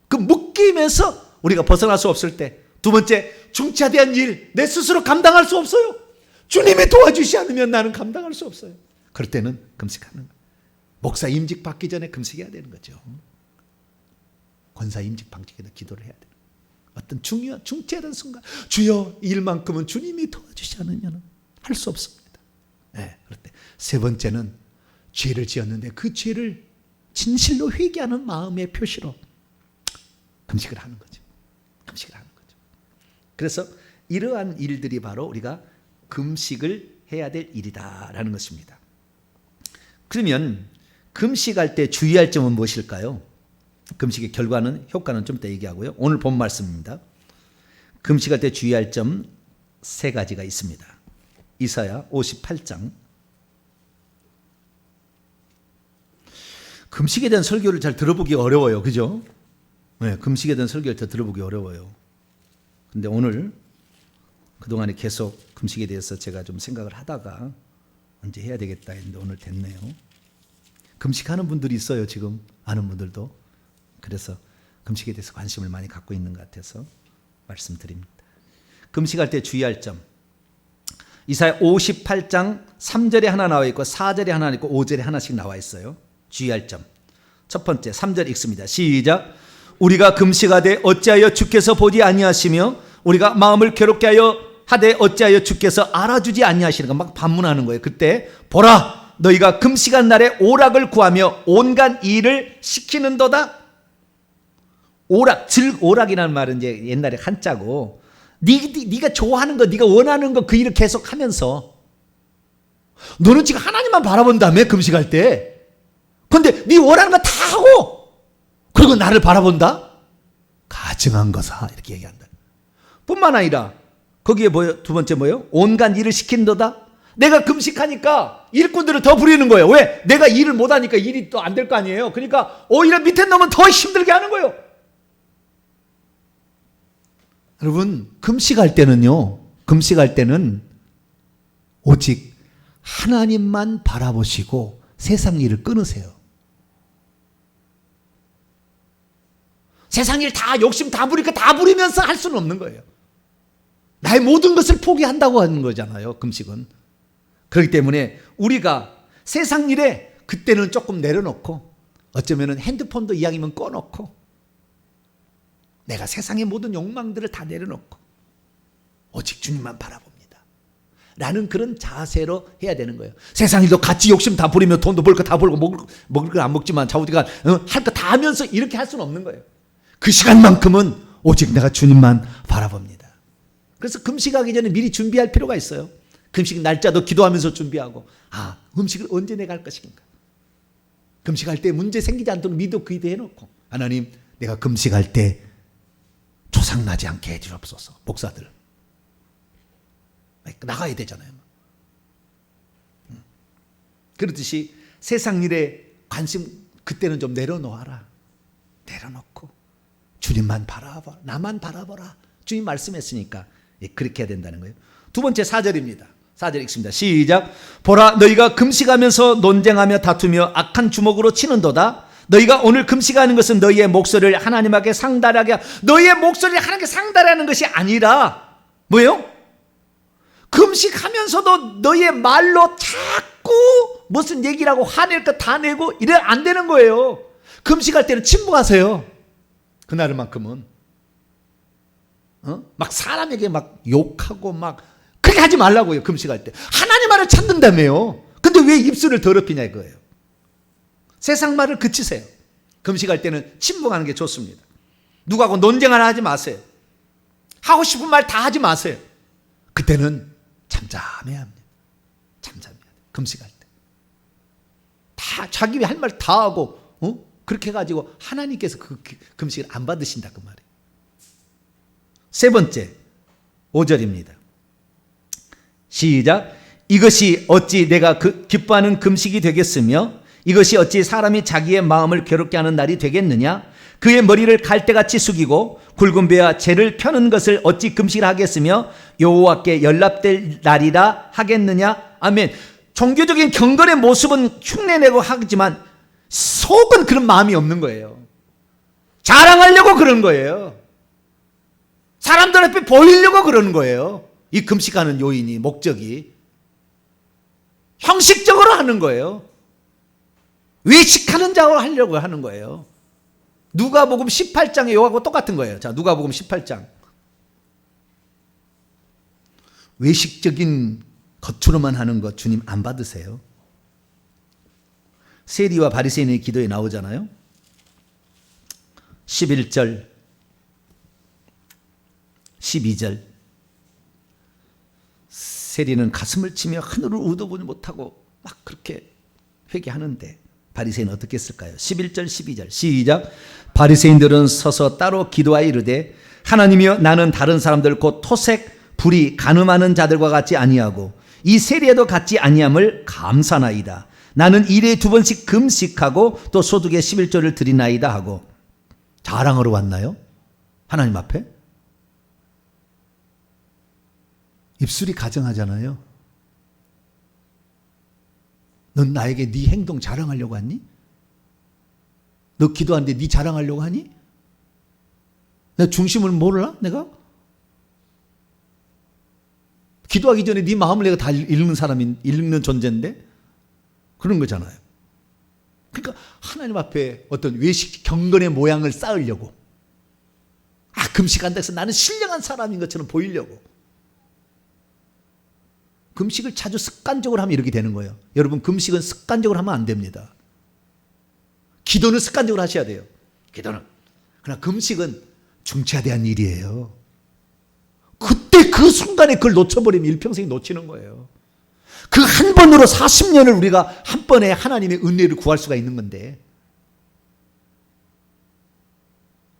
그 묶임에서 우리가 벗어날 수 없을 때, 두 번째 중차대한 일 내 스스로 감당할 수 없어요. 주님이 도와주시 않으면 나는 감당할 수 없어요. 그럴 때는 금식하는 거예요. 목사 임직 받기 전에 금식해야 되는 거죠. 권사 임직 받기 전에 기도를 해야 돼요. 어떤 중요한 중차대한 순간 주여 이 일만큼은 주님이 도와주시 않으면 할 수 없습니다. 네, 그럴 때 세 번째는 죄를 지었는데 그 죄를 진실로 회개하는 마음의 표시로 금식을 하는 거죠. 금식을 하는 거죠. 그래서 이러한 일들이 바로 우리가 금식을 해야 될 일이다라는 것입니다. 그러면 금식할 때 주의할 점은 무엇일까요? 금식의 결과는 효과는 좀 이따 얘기하고요. 오늘 본 말씀입니다. 금식할 때 주의할 점 세 가지가 있습니다. 이사야 58장. 금식에 대한 설교를 잘 들어보기 어려워요. 그죠? 네, 금식에 대한 설교를 잘 들어보기 어려워요. 근데 오늘 그동안에 계속 금식에 대해서 제가 좀 생각을 하다가 언제 해야 되겠다 했는데 오늘 됐네요. 금식하는 분들이 있어요. 지금 아는 분들도. 그래서 금식에 대해서 관심을 많이 갖고 있는 것 같아서 말씀드립니다. 금식할 때 주의할 점. 이사야 58장 3절에 하나 나와 있고 4절에 하나 있고 5절에 하나씩 나와 있어요. 주의할 점. 첫 번째 3절 읽습니다. 시작. 우리가 금식하되 어찌하여 주께서 보지 아니하시며 우리가 마음을 괴롭게 하여 하되 어찌하여 주께서 알아주지 아니하시는가. 막 반문하는 거예요. 그때 보라 너희가 금식한 날에 오락을 구하며 온갖 일을 시키는도다. 오락, 오락이라는 말은 이제 옛날에 한자고 네가 좋아하는 거, 네가 원하는 거 그 일을 계속 하면서 너는 지금 하나님만 바라본다며 금식할 때. 근데 네 원하는 거 다 하고 그리고 나를 바라본다? 가증한 거사 이렇게 얘기한다. 뿐만 아니라 거기에 뭐요? 두 번째 뭐요? 온갖 일을 시킨도다. 내가 금식하니까 일꾼들을 더 부리는 거예요. 왜? 내가 일을 못하니까 일이 또 안 될 거 아니에요. 그러니까 오히려 밑에 놈은 더 힘들게 하는 거예요. 여러분, 금식할 때는 오직 하나님만 바라보시고 세상 일을 끊으세요. 세상 일 다 욕심 다 부리니까 다 부리면서 할 수는 없는 거예요. 나의 모든 것을 포기한다고 하는 거잖아요, 금식은. 그렇기 때문에 우리가 세상 일에 그때는 조금 내려놓고 어쩌면 핸드폰도 이왕이면 꺼놓고 내가 세상의 모든 욕망들을 다 내려놓고 오직 주님만 바라봅니다 라는 그런 자세로 해야 되는 거예요. 세상 일도 같이 욕심 다 부리면 돈도 벌 거 다 벌고 먹을 거 안 먹지만 좌우지간 할 거 다 하면서 이렇게 할 수는 없는 거예요. 그 시간만큼은 오직 내가 주님만 바라봅니다. 그래서 금식하기 전에 미리 준비할 필요가 있어요. 금식 날짜도 기도하면서 준비하고, 음식을 언제 내가 할 것인가. 금식할 때 문제 생기지 않도록 미도 기도해놓고, 하나님, 내가 금식할 때 조상나지 않게 해주옵소서. 목사들 나가야 되잖아요. 그렇듯이 세상 일에 관심 그때는 좀 내려놓아라. 내려놓고 주님만 바라봐, 나만 바라보라. 주님 말씀했으니까 그렇게 해야 된다는 거예요. 두 번째 4절입니다. 4절 읽습니다. 시작. 보라, 너희가 금식하면서 논쟁하며 다투며 악한 주먹으로 치는도다. 너희가 오늘 금식하는 것은 너희의 목소리를 하나님께 상달하게, 너희의 목소리를 하나님께 상달하는 것이 아니라 뭐예요? 금식하면서도 너희의 말로 자꾸 무슨 얘기라고 화낼 거 다 내고 이래 안 되는 거예요. 금식할 때는 침묵하세요. 그날만큼은 막 사람에게 막 욕하고 막 그렇게 하지 말라고요. 금식할 때 하나님 말을 찾는다며요. 근데 왜 입술을 더럽히냐 이거예요. 세상 말을 그치세요. 금식할 때는 침묵하는 게 좋습니다. 누구하고 논쟁 하나 하지 마세요. 하고 싶은 말 다 하지 마세요. 그때는 잠잠해야 합니다. 잠잠해야 돼요. 금식할 때 다 자기 할 말 다 하고 그렇게 해가지고 하나님께서 그 금식을 안 받으신다 그 말이에요. 세 번째 5절입니다. 시작. 이것이 어찌 내가 기뻐하는 금식이 되겠으며 이것이 어찌 사람이 자기의 마음을 괴롭게 하는 날이 되겠느냐. 그의 머리를 갈대같이 숙이고 굵은 배와 재를 펴는 것을 어찌 금식을 하겠으며 여호와께 연락될 날이라 하겠느냐. 아멘. 종교적인 경건의 모습은 흉내내고 하지만 속은 그런 마음이 없는 거예요. 자랑하려고 그런 거예요. 사람들 앞에 보이려고 그러는 거예요. 이 금식하는 요인이, 목적이 형식적으로 하는 거예요. 외식하는 자로 하려고 하는 거예요. 누가복음 18장의 요하고 똑같은 거예요. 자, 누가복음 18장. 외식적인 겉으로만 하는 거 주님 안 받으세요. 세리와 바리새인의 기도에 나오잖아요. 11절 12절. 세리는 가슴을 치며 하늘을 우러보지 못하고 막 그렇게 회개하는데 바리새인은 어떻게 했을까요? 11절 12절 시작. 바리새인들은 서서 따로 기도하여 이르되 하나님이여, 나는 다른 사람들 곧 토색 불의 간음하는 자들과 같지 아니하고 이 세리에도 같지 아니함을 감사나이다. 나는 일에 2번씩 금식하고 또 소득의 11조를 드리나이다 하고. 자랑하러 왔나요? 하나님 앞에? 입술이 가정하잖아요. 넌 나에게 네 행동 자랑하려고 하니? 너 기도하는데 네 자랑하려고 하니? 내 중심을 몰라? 내가? 기도하기 전에 네 마음을 내가 다 읽는 사람인, 읽는 존재인데? 그런 거잖아요. 그러니까 하나님 앞에 어떤 외식 경건의 모양을 쌓으려고, 금식한다 해서 나는 신령한 사람인 것처럼 보이려고. 금식을 자주 습관적으로 하면 이렇게 되는 거예요. 여러분, 금식은 습관적으로 하면 안 됩니다. 기도는 습관적으로 하셔야 돼요. 기도는. 그러나 금식은 중차대한 일이에요. 그때 그 순간에 그걸 놓쳐버리면 일평생 놓치는 거예요. 그 한 번으로 40년을 우리가 한 번에 하나님의 은혜를 구할 수가 있는 건데.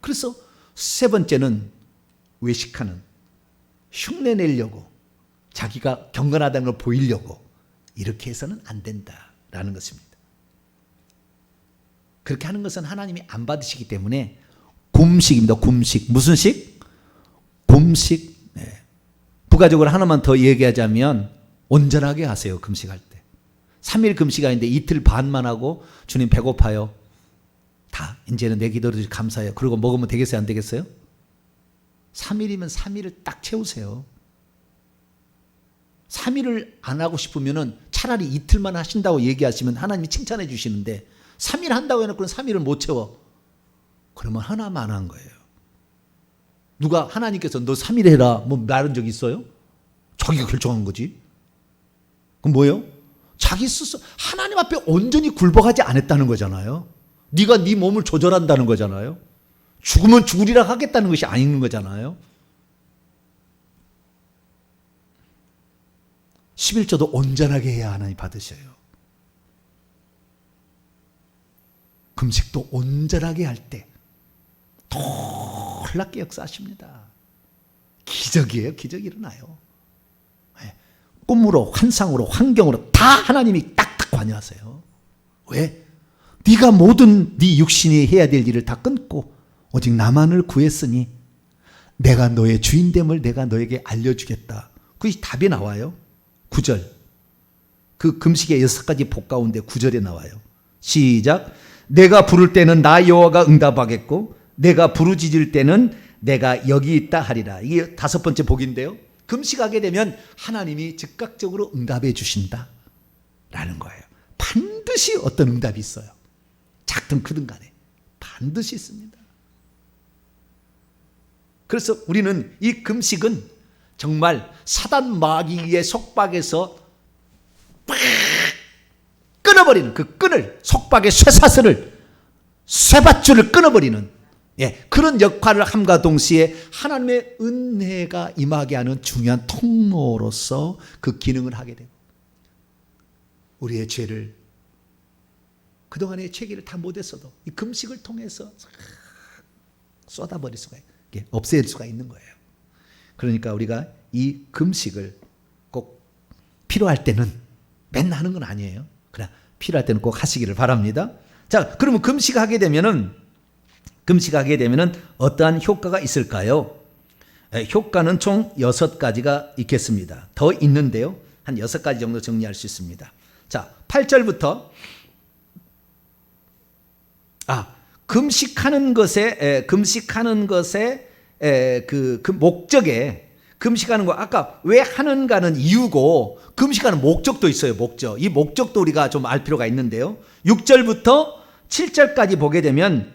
그래서 세 번째는 외식하는. 흉내 내려고, 자기가 경건하다는 걸 보이려고 이렇게 해서는 안 된다라는 것입니다. 그렇게 하는 것은 하나님이 안 받으시기 때문에 금식입니다. 금식. 무슨 식? 금식. 네. 부가적으로 하나만 더 얘기하자면 온전하게 하세요. 금식할 때. 3일 금식하는데 이틀 반만 하고 주님 배고파요. 다 이제는 내 기도를 감사해요. 그리고 먹으면 되겠어요? 안 되겠어요? 3일이면 3일을 딱 채우세요. 3일을 안 하고 싶으면 차라리 이틀만 하신다고 얘기하시면 하나님이 칭찬해 주시는데 3일 한다고 해놓고 3일을 못 채워. 그러면 하나만 한 거예요. 누가 하나님께서 너 3일 해라 뭐 말한 적 있어요? 자기가 결정한 거지. 그럼 뭐예요? 자기 스스로 하나님 앞에 온전히 굴복하지 않았다는 거잖아요. 네가 네 몸을 조절한다는 거잖아요. 죽으면 죽으리라 하겠다는 것이 아닌 거잖아요. 11조도 온전하게 해야 하나님 받으셔요. 금식도 온전하게 할 때 놀랍게 역사하십니다. 기적이에요. 기적이 일어나요. 꿈으로, 환상으로, 환경으로 다 하나님이 딱딱 관여하세요. 왜? 네가 모든 네 육신이 해야 될 일을 다 끊고 오직 나만을 구했으니 내가 너의 주인됨을 내가 너에게 알려주겠다. 그게 답이 나와요. 9절. 그 금식의 6가지 복 가운데 9절에 나와요. 시작. 내가 부를 때는 나 여호와가 응답하겠고 내가 부르짖을 때는 내가 여기 있다 하리라. 이게 5번째 복인데요. 금식하게 되면 하나님이 즉각적으로 응답해 주신다 라는 거예요. 반드시 어떤 응답이 있어요. 작든 크든 간에 반드시 있습니다. 그래서 우리는 이 금식은 정말 사단 마귀의 속박에서 팍 끊어버리는 그 끈을, 속박의 쇠사슬을, 쇠밧줄을 끊어버리는 그런 역할을 함과 동시에 하나님의 은혜가 임하게 하는 중요한 통로로서 그 기능을 하게 되고 우리의 죄를 그동안의 죄기를 다 못했어도 이 금식을 통해서 쏟아버릴 수가 없앨 수가 있는 거예요. 그러니까 우리가 이 금식을 꼭 필요할 때는 맨날 하는 건 아니에요. 그러나 필요할 때는 꼭 하시기를 바랍니다. 자, 그러면 금식하게 되면은 어떠한 효과가 있을까요? 효과는 총 6가지가 있겠습니다. 더 있는데요. 한 6가지 정도 정리할 수 있습니다. 자, 8절부터 금식하는 것에 그 목적에 금식하는 거 아까 왜 하는가는 이유고 금식하는 목적도 있어요. 목적. 이 목적도 우리가 좀 알 필요가 있는데요. 6절부터 7절까지 보게 되면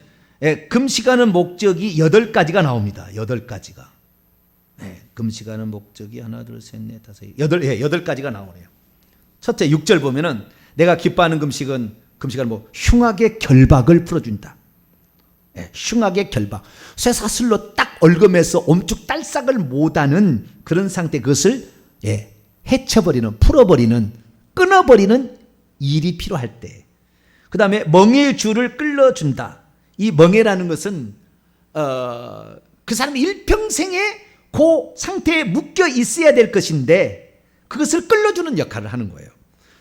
금식하는 목적이 8가지가 나옵니다. 8가지가. 금식하는 목적이 하나, 둘, 셋, 넷, 다섯, 8가지가 나오네요. 첫째 6절 보면은 내가 기뻐하는 금식은 흉악의 결박을 풀어준다. 흉악의 결박. 쇠사슬로 딱 얽으면서 엄죽달싹을 못하는 그런 상태, 그것을 해쳐버리는, 풀어버리는, 끊어버리는 일이 필요할 때. 그 다음에 멍에의 줄을 끌어준다. 이 멍에라는 것은 그 사람이 일평생에 그 상태에 묶여 있어야 될 것인데 그것을 끌어주는 역할을 하는 거예요.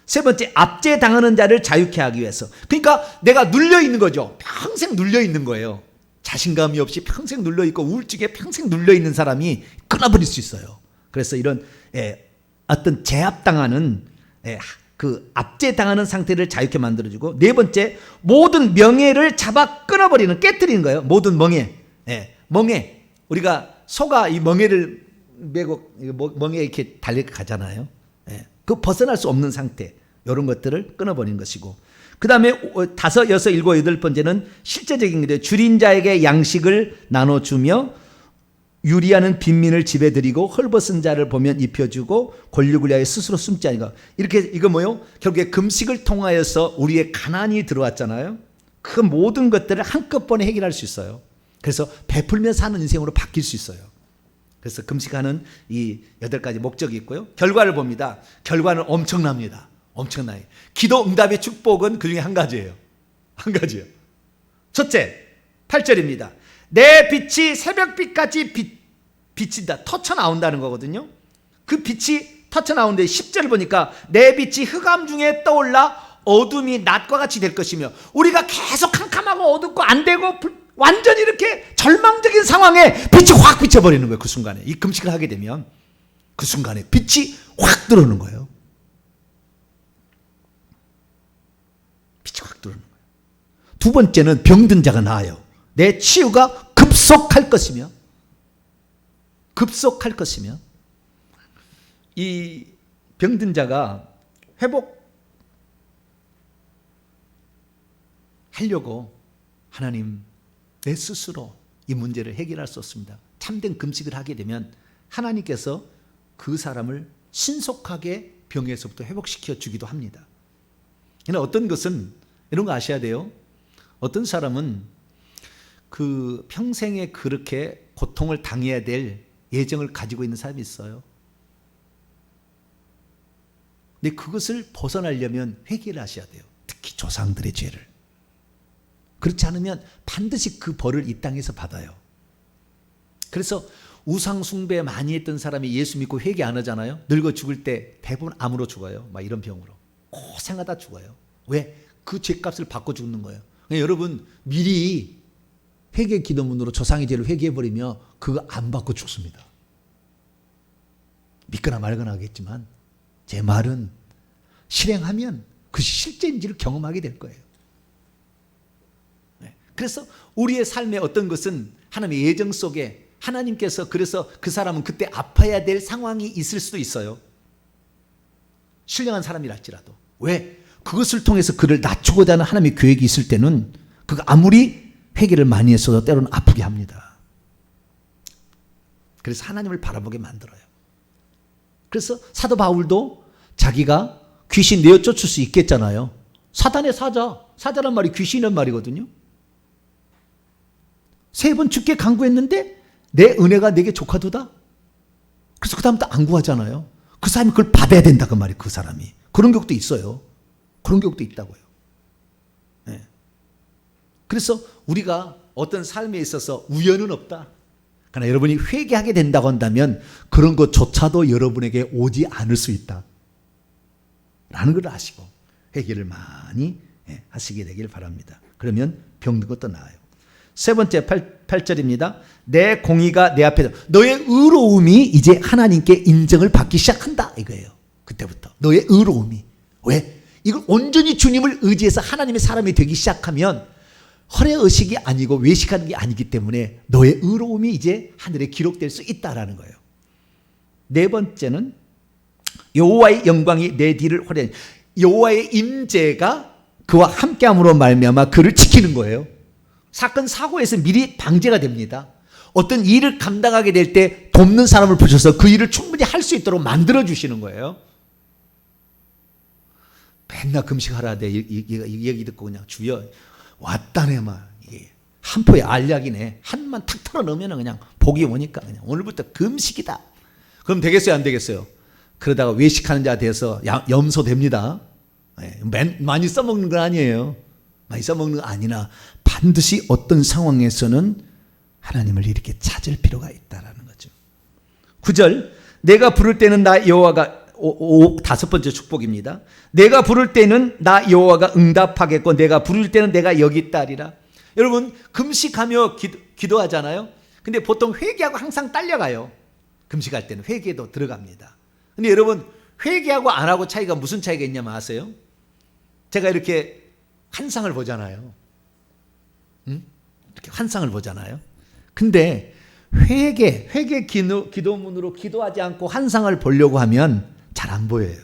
세 번째, 압제당하는 자를 자유케 하기 위해서. 그러니까 내가 눌려있는 거죠. 평생 눌려있는 거예요. 자신감이 없이 평생 눌려있고 우울증에 평생 눌려있는 사람이 끊어버릴 수 있어요. 그래서 이런 어떤 제압당하는 그 압제당하는 상태를 자유케 만들어주고, 네 번째, 모든 명예를 잡아 끊어버리는, 깨뜨리는 거예요. 모든 멍에. 멍에. 우리가 소가 이 멍에를 메고 멍에 이렇게 달려가잖아요. 그 벗어날 수 없는 상태, 이런 것들을 끊어버리는 것이고, 그 다음에 5, 6, 7, 8번째는 실제적인 일이에요. 줄인 자에게 양식을 나눠주며 유리하는 빈민을 집에 들이고 헐벗은 자를 보면 입혀주고 권력을 위하여 스스로 숨지 아니가. 이렇게 이거 뭐요? 결국에 금식을 통하여서 우리의 가난이 들어왔잖아요. 그 모든 것들을 한꺼번에 해결할 수 있어요. 그래서 베풀며 사는 인생으로 바뀔 수 있어요. 그래서 금식하는 이 8가지 목적이 있고요. 결과를 봅니다. 결과는 엄청납니다. 엄청나요. 기도 응답의 축복은 그 중에 한 가지예요. 한 가지예요. 첫째, 8절입니다. 내 빛이 새벽빛같이 빛이 다 터쳐 나온다는 거거든요. 그 빛이 터쳐 나오는데 10절을 보니까 내 빛이 흑암 중에 떠올라 어둠이 낮과 같이 될 것이며, 우리가 계속 캄캄하고 어둡고 안 되고 완전히 이렇게 절망적인 상황에 빛이 확 비쳐버리는 거예요. 그 순간에 이 금식을 하게 되면 그 순간에 빛이 확 들어오는 거예요. 빛이 확 들어오는 거예요. 두 번째는 병든 자가 나아요. 내 치유가 급속할 것이며, 급속할 것이며, 이 병든 자가 회복하려고 하나님 내 스스로 이 문제를 해결할 수 없습니다. 참된 금식을 하게 되면 하나님께서 그 사람을 신속하게 병에서부터 회복시켜 주기도 합니다. 그러나 어떤 것은 이런 거 아셔야 돼요. 어떤 사람은 그 평생에 그렇게 고통을 당해야 될 예정을 가지고 있는 사람이 있어요. 근데 그것을 벗어나려면 회개를 하셔야 돼요. 특히 조상들의 죄를. 그렇지 않으면 반드시 그 벌을 이 땅에서 받아요. 그래서 우상 숭배 많이 했던 사람이 예수 믿고 회개 안 하잖아요. 늙어 죽을 때 대부분 암으로 죽어요. 막 이런 병으로. 고생하다 죽어요. 왜? 그 죄값을 받고 죽는 거예요. 그러니까 여러분 미리 회개 기도문으로 조상의 죄를 회개해버리면 그거 안 받고 죽습니다. 믿거나 말거나 하겠지만 제 말은 실행하면 그것이 실제인지를 경험하게 될 거예요. 그래서 우리의 삶의 어떤 것은 하나님의 예정 속에 하나님께서, 그래서 그 사람은 그때 아파야 될 상황이 있을 수도 있어요. 신령한 사람이랄지라도. 왜? 그것을 통해서 그를 낮추고자 하는 하나님의 계획이 있을 때는 그가 아무리 회개를 많이 했어도 때로는 아프게 합니다. 그래서 하나님을 바라보게 만들어요. 그래서 사도 바울도 자기가 귀신 내어 쫓을 수 있겠잖아요. 사단의 사자란 말이 귀신이란 말이거든요. 3번 죽게 간구했는데 내 은혜가 내게 족하도다. 그래서 그 다음부터 안 구하잖아요. 그 사람이 그걸 받아야 된다 그 말이에요. 그 사람이. 그런 경우도 있어요. 그런 경우도 있다고요. 네. 그래서 우리가 어떤 삶에 있어서 우연은 없다. 그러나 여러분이 회개하게 된다고 한다면 그런 것조차도 여러분에게 오지 않을 수 있다. 라는 걸 아시고 회개를 많이 하시게 되길 바랍니다. 그러면 병든 것도 나아요. 세 번째 8절입니다. 내 공의가 내 앞에, 너의 의로움이 이제 하나님께 인정을 받기 시작한다 이거예요. 그때부터 너의 의로움이. 왜? 이걸 온전히 주님을 의지해서 하나님의 사람이 되기 시작하면 허례의식이 아니고 외식하는 게 아니기 때문에 너의 의로움이 이제 하늘에 기록될 수 있다라는 거예요. 네 번째는 여호와의 영광이 내 뒤를 호련히, 여호와의 임재가 그와 함께함으로 말미암아 그를 지키는 거예요. 사건 사고에서 미리 방제가 됩니다. 어떤 일을 감당하게 될 때 돕는 사람을 부셔서 그 일을 충분히 할 수 있도록 만들어 주시는 거예요. 맨날 금식하라 돼. 이 얘기 듣고 그냥 주여 왔다네 막 이게 한 포의 알약이네. 한만 탁 털어 넣으면 그냥 복이 오니까 그냥 오늘부터 금식이다. 그럼 되겠어요, 안 되겠어요? 그러다가 외식하는 자 돼서 염소됩니다. 많이 써먹는 건 아니에요. 많이 써먹는 건 아니나 반드시 어떤 상황에서는 하나님을 이렇게 찾을 필요가 있다라는 거죠. 9절 내가 부를 때는 나 여호와가, 다섯 번째 축복입니다. 내가 부를 때는 나 여호와가 응답하겠고 내가 부를 때는 내가 여기 있다리라. 여러분 금식하며 기도하잖아요. 근데 보통 회개하고 항상 딸려가요. 금식할 때는 회개도 들어갑니다. 근데 여러분 회개하고 안 하고 차이가 무슨 차이가 있냐면 아세요? 제가 이렇게 환상을 보잖아요. 이렇게 환상을 보잖아요. 근데 회개 기도문으로 기도하지 않고 환상을 보려고 하면 잘 안 보여요.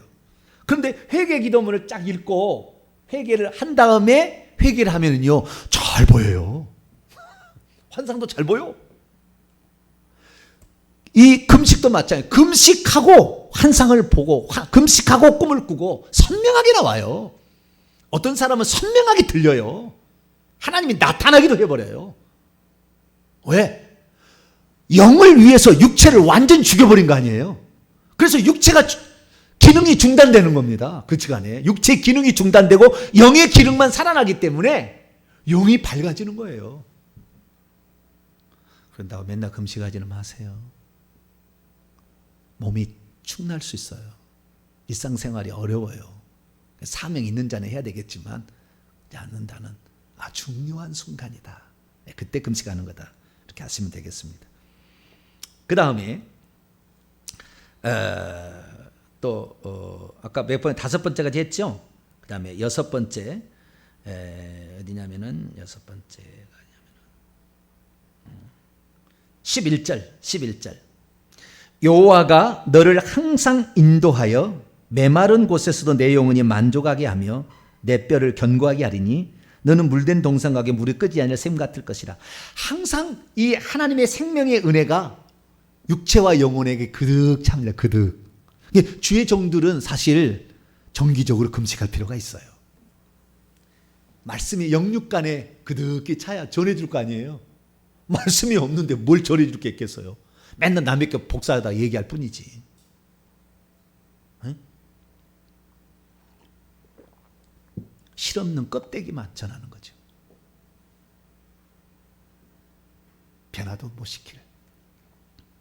그런데 회개 기도문을 쫙 읽고 회개를 한 다음에 회개를 하면요 잘 보여요. 환상도 잘 보여. 이 금식도 마찬가지예요. 금식하고 환상을 보고 금식하고 꿈을 꾸고 선명하게 나와요. 어떤 사람은 선명하게 들려요. 하나님이 나타나기도 해버려요. 왜? 영을 위해서 육체를 완전 죽여버린 거 아니에요. 그래서 육체가 기능이 중단되는 겁니다. 그 시간에 육체의 기능이 중단되고 영의 기능만 살아나기 때문에 영이 밝아지는 거예요. 그런다고 맨날 금식하지는 마세요. 몸이 축날 수 있어요. 일상생활이 어려워요. 사명이 있는 자는 해야 되겠지만 하지 않는다는 중요한 순간이다. 그때 금식하는 거다. 이렇게 하시면 되겠습니다. 그 다음에 아까 몇 번, 5번째까지 했죠. 그 다음에 6번째 어디냐면은 6번째가 11절 여호와가 너를 항상 인도하여 메마른 곳에서도 내 영혼이 만족하게 하며 내 뼈를 견고하게 하리니 너는 물된 동산각에 물이 끄지 않을 샘 같을 것이라. 항상 이 하나님의 생명의 은혜가 육체와 영혼에게 그득 찹니다. 그득. 주의 종들은 사실 정기적으로 금식할 필요가 있어요. 말씀이 영육간에 그득히 차야 전해줄 거 아니에요. 말씀이 없는데 뭘 전해줄 게 있겠어요. 맨날 남에게 복사하다 얘기할 뿐이지. 응? 실없는 껍데기만 전하는 거죠. 변화도 못 시킬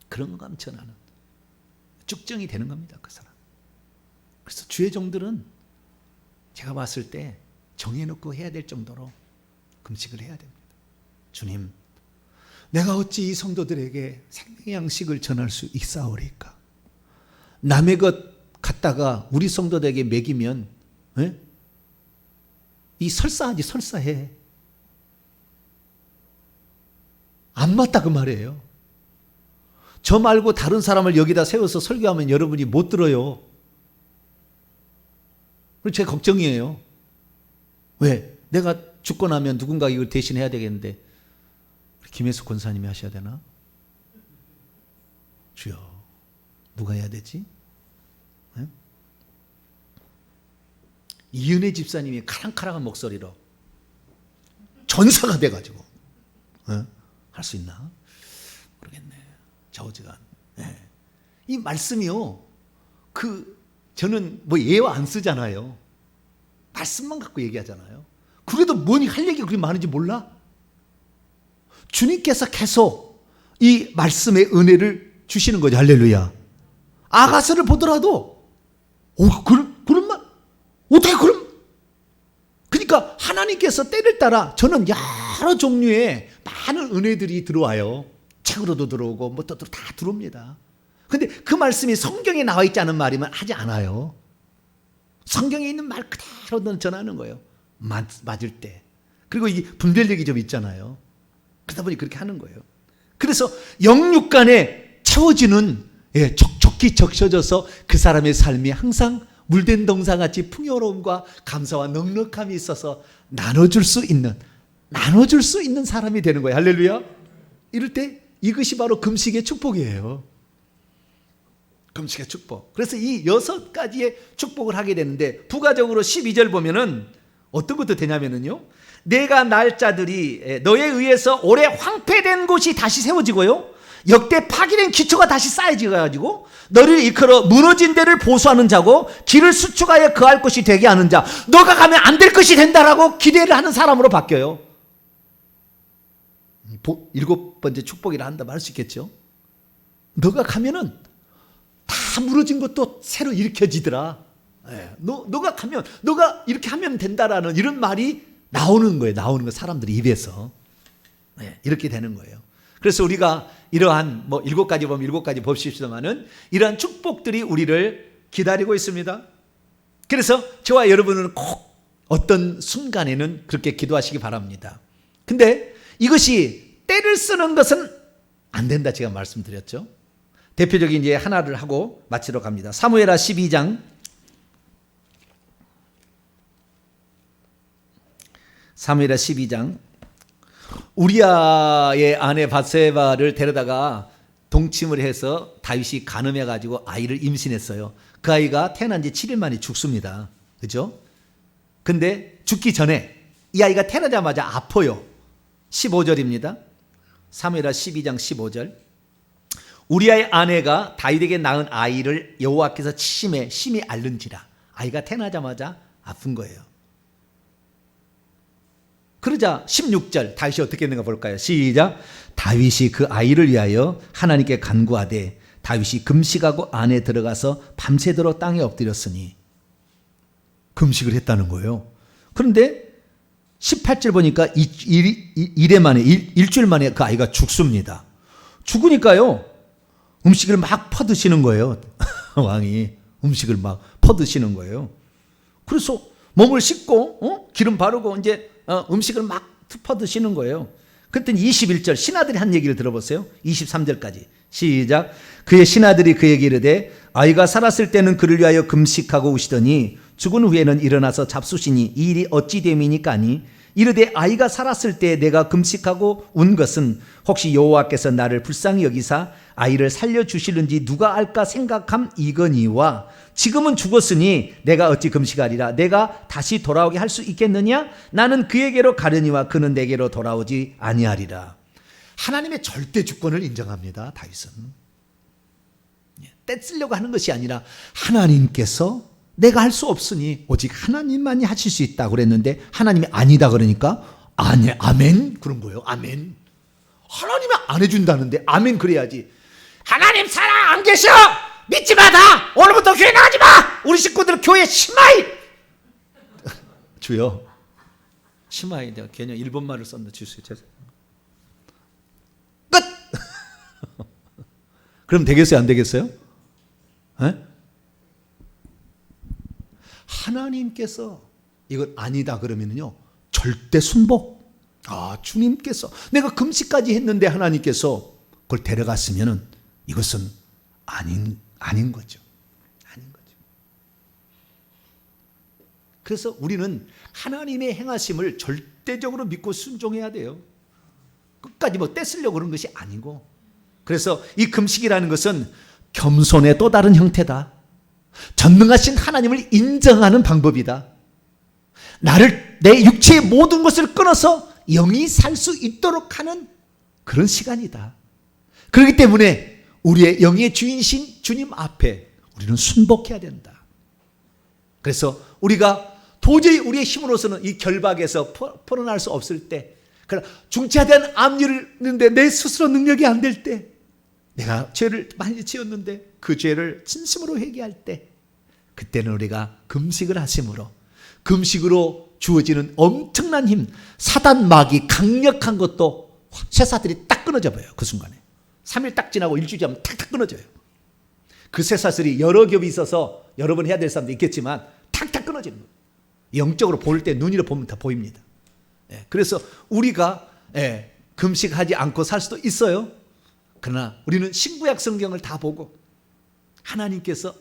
그런 것만 전하는 쭉정이 되는 겁니다. 그 사람. 그래서 주의 종들은 제가 봤을 때 정해놓고 해야 될 정도로 금식을 해야 됩니다. 주님, 내가 어찌 이 성도들에게 생명의 양식을 전할 수 있사오리까? 남의 것 갖다가 우리 성도들에게 먹이면 이 설사하지 설사해. 안 맞다 그 말이에요. 저 말고 다른 사람을 여기다 세워서 설교하면 여러분이 못 들어요. 그래서 제 걱정이에요. 왜? 내가 죽고 나면 누군가 이걸 대신해야 되겠는데 김혜수 권사님이 하셔야 되나? 주여, 누가 해야 되지? 네? 이은혜 집사님이 카랑카랑한 목소리로 전사가 돼가지고 할 수 있나? 모르겠네. 저어지간. 네. 이 말씀이요. 저는 뭐 예화 안 쓰잖아요. 말씀만 갖고 얘기하잖아요. 그래도 뭐니 할 얘기가 그렇게 많은지 몰라? 주님께서 계속 이 말씀의 은혜를 주시는 거죠. 할렐루야. 아가서를 보더라도 그런 말 어떻게 그럼? 그러니까 하나님께서 때를 따라 저는 여러 종류의 많은 은혜들이 들어와요. 책으로도 들어오고 뭐 또 다 들어옵니다. 근데 그 말씀이 성경에 나와 있지 않은 말이면 하지 않아요. 성경에 있는 말 그대로 전하는 거예요. 맞을 때. 그리고 이 분별력이 좀 있잖아요. 그러다 보니 그렇게 하는 거예요. 그래서 영육간에 채워지는 촉촉히 적셔져서 그 사람의 삶이 항상 물된 동산같이 풍요로움과 감사와 넉넉함이 있어서 나눠줄 수 있는 사람이 되는 거예요. 할렐루야. 이럴 때 이것이 바로 금식의 축복이에요. 금식의 축복. 그래서 이 6가지의 축복을 하게 되는데 부가적으로 12절 보면은 어떤 것도 되냐면은요. 내가 날짜들이 너에 의해서 오래 황폐된 곳이 다시 세워지고요. 역대 파기된 기초가 다시 쌓여지고 너를 이끌어 무너진 데를 보수하는 자고 길을 수축하여 거할 것이 되게 하는 자. 너가 가면 안 될 것이 된다라고 기대를 하는 사람으로 바뀌어요. 7번째 축복이라 한다 말할 수 있겠죠. 너가 가면은 다 무너진 것도 새로 일으켜지더라. 너가 가면 너가 이렇게 하면 된다라는 이런 말이 나오는 거예요. 나오는 거 사람들이 입에서. 이렇게 되는 거예요. 그래서 우리가 이러한 7가지 보면 7가지 봅시다만은 이러한 축복들이 우리를 기다리고 있습니다. 그래서 저와 여러분은 꼭 어떤 순간에는 그렇게 기도하시기 바랍니다. 근데 이것이 때를 쓰는 것은 안 된다 제가 말씀드렸죠. 대표적인 이제 하나를 하고 마치러 갑니다. 사무엘하 12장 사무엘하 12장 우리아의 아내 밧세바를 데려다가 동침을 해서 다윗이 간음해 가지고 아이를 임신했어요. 그 아이가 태어난 지 7일 만에 죽습니다. 그죠? 근데 죽기 전에 이 아이가 태어나자마자 아파요. 15절입니다. 사무엘하 12장 15절. 우리아의 아내가 다윗에게 낳은 아이를 여호와께서 심히 앓는지라. 아이가 태어나자마자 아픈 거예요. 그러자 16절 다윗이 어떻게 했는가 볼까요? 시작. 다윗이 그 아이를 위하여 하나님께 간구하되 다윗이 금식하고 안에 들어가서 밤새도록 땅에 엎드렸으니 금식을 했다는 거예요. 그런데 18절 보니까 일주일 만에 그 아이가 죽습니다. 죽으니까요, 음식을 막 퍼드시는 거예요. 왕이 음식을 막 퍼드시는 거예요. 그래서 몸을 씻고 기름 바르고 이제 음식을 막 퍼드시는 거예요. 그랬더니 21절 신하들이 한 얘기를 들어보세요. 23절까지 시작. 그의 신하들이 그에게 이르되 아이가 살았을 때는 그를 위하여 금식하고 우시더니 죽은 후에는 일어나서 잡수시니 이 일이 어찌 됨이니까 하니 이르되 아이가 살았을 때 내가 금식하고 운 것은 혹시 여호와께서 나를 불쌍히 여기사 아이를 살려주시는지 누가 알까 생각함 이거니와 지금은 죽었으니 내가 어찌 금식하리라. 내가 다시 돌아오게 할 수 있겠느냐? 나는 그에게로 가려니와 그는 내게로 돌아오지 아니하리라. 하나님의 절대 주권을 인정합니다. 다윗은 떼쓰려고 하는 것이 아니라 하나님께서 내가 할 수 없으니 오직 하나님만이 하실 수 있다고 그랬는데 하나님이 아니다 그러니까 아니, 아멘 그런 거예요. 아멘. 하나님이 안 해준다는데 아멘 그래야지. 하나님 살아 안 계셔 믿지 마. 다 오늘부터 교회 나가지 마. 우리 식구들 교회 심하이 주여 심하이 내가 개념 일본말을 썼는데 주수 끝. 그럼 되겠어요 안 되겠어요? 에? 하나님께서 이건 아니다 그러면요 절대 순복. 주님께서 내가 금식까지 했는데 하나님께서 그걸 데려갔으면은 이것은 아닌 거죠. 아닌 거죠. 그래서 우리는 하나님의 행하심을 절대적으로 믿고 순종해야 돼요. 끝까지 뭐 떼쓰려고 그런 것이 아니고. 그래서 이 금식이라는 것은 겸손의 또 다른 형태다. 전능하신 하나님을 인정하는 방법이다. 나를 내 육체의 모든 것을 끊어서 영이 살 수 있도록 하는 그런 시간이다. 그렇기 때문에 우리의 영의 주인이신 주님 앞에 우리는 순복해야 된다. 그래서 우리가 도저히 우리의 힘으로서는 이 결박에서 풀어날 수 없을 때, 그러나 중차에 대한 압류를 했는데 내 스스로 능력이 안 될 때, 내가 죄를 많이 지었는데 그 죄를 진심으로 회개할 때, 그때는 우리가 금식을 하심으로, 금식으로 주어지는 엄청난 힘, 사단 마귀 강력한 것도 쇠사슬이 딱 끊어져 버려요. 그 순간에 3일 딱 지나고 일주일 지나면 탁탁 끊어져요. 그 쇠사슬이 여러 겹이 있어서 여러 번 해야 될 사람도 있겠지만 탁탁 끊어지는 거예요. 영적으로 볼 때 눈으로 보면 다 보입니다. 그래서 우리가 금식하지 않고 살 수도 있어요. 그러나 우리는 신구약 성경을 다 보고 하나님께서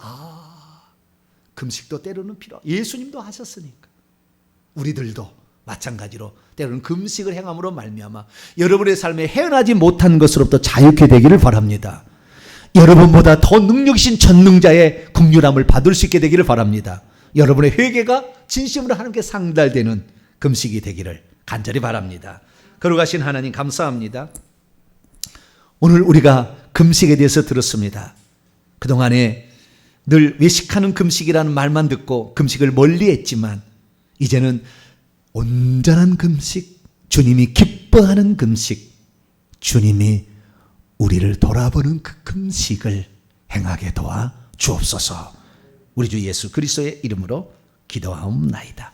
금식도 때로는 필요, 예수님도 하셨으니까 우리들도 마찬가지로 때로는 금식을 행함으로 말미암아 여러분의 삶에 헤어나지 못한 것으로부터 자유케 되기를 바랍니다. 여러분보다 더 능력이신 전능자의 긍휼함을 받을 수 있게 되기를 바랍니다. 여러분의 회개가 진심으로 하나님께 상달되는 금식이 되기를 간절히 바랍니다. 거룩하신 하나님 감사합니다. 오늘 우리가 금식에 대해서 들었습니다. 그동안에 늘 외식하는 금식이라는 말만 듣고 금식을 멀리했지만 이제는 온전한 금식, 주님이 기뻐하는 금식, 주님이 우리를 돌아보는 그 금식을 행하게 도와 주옵소서. 우리 주 예수 그리스도의 이름으로 기도하옵나이다.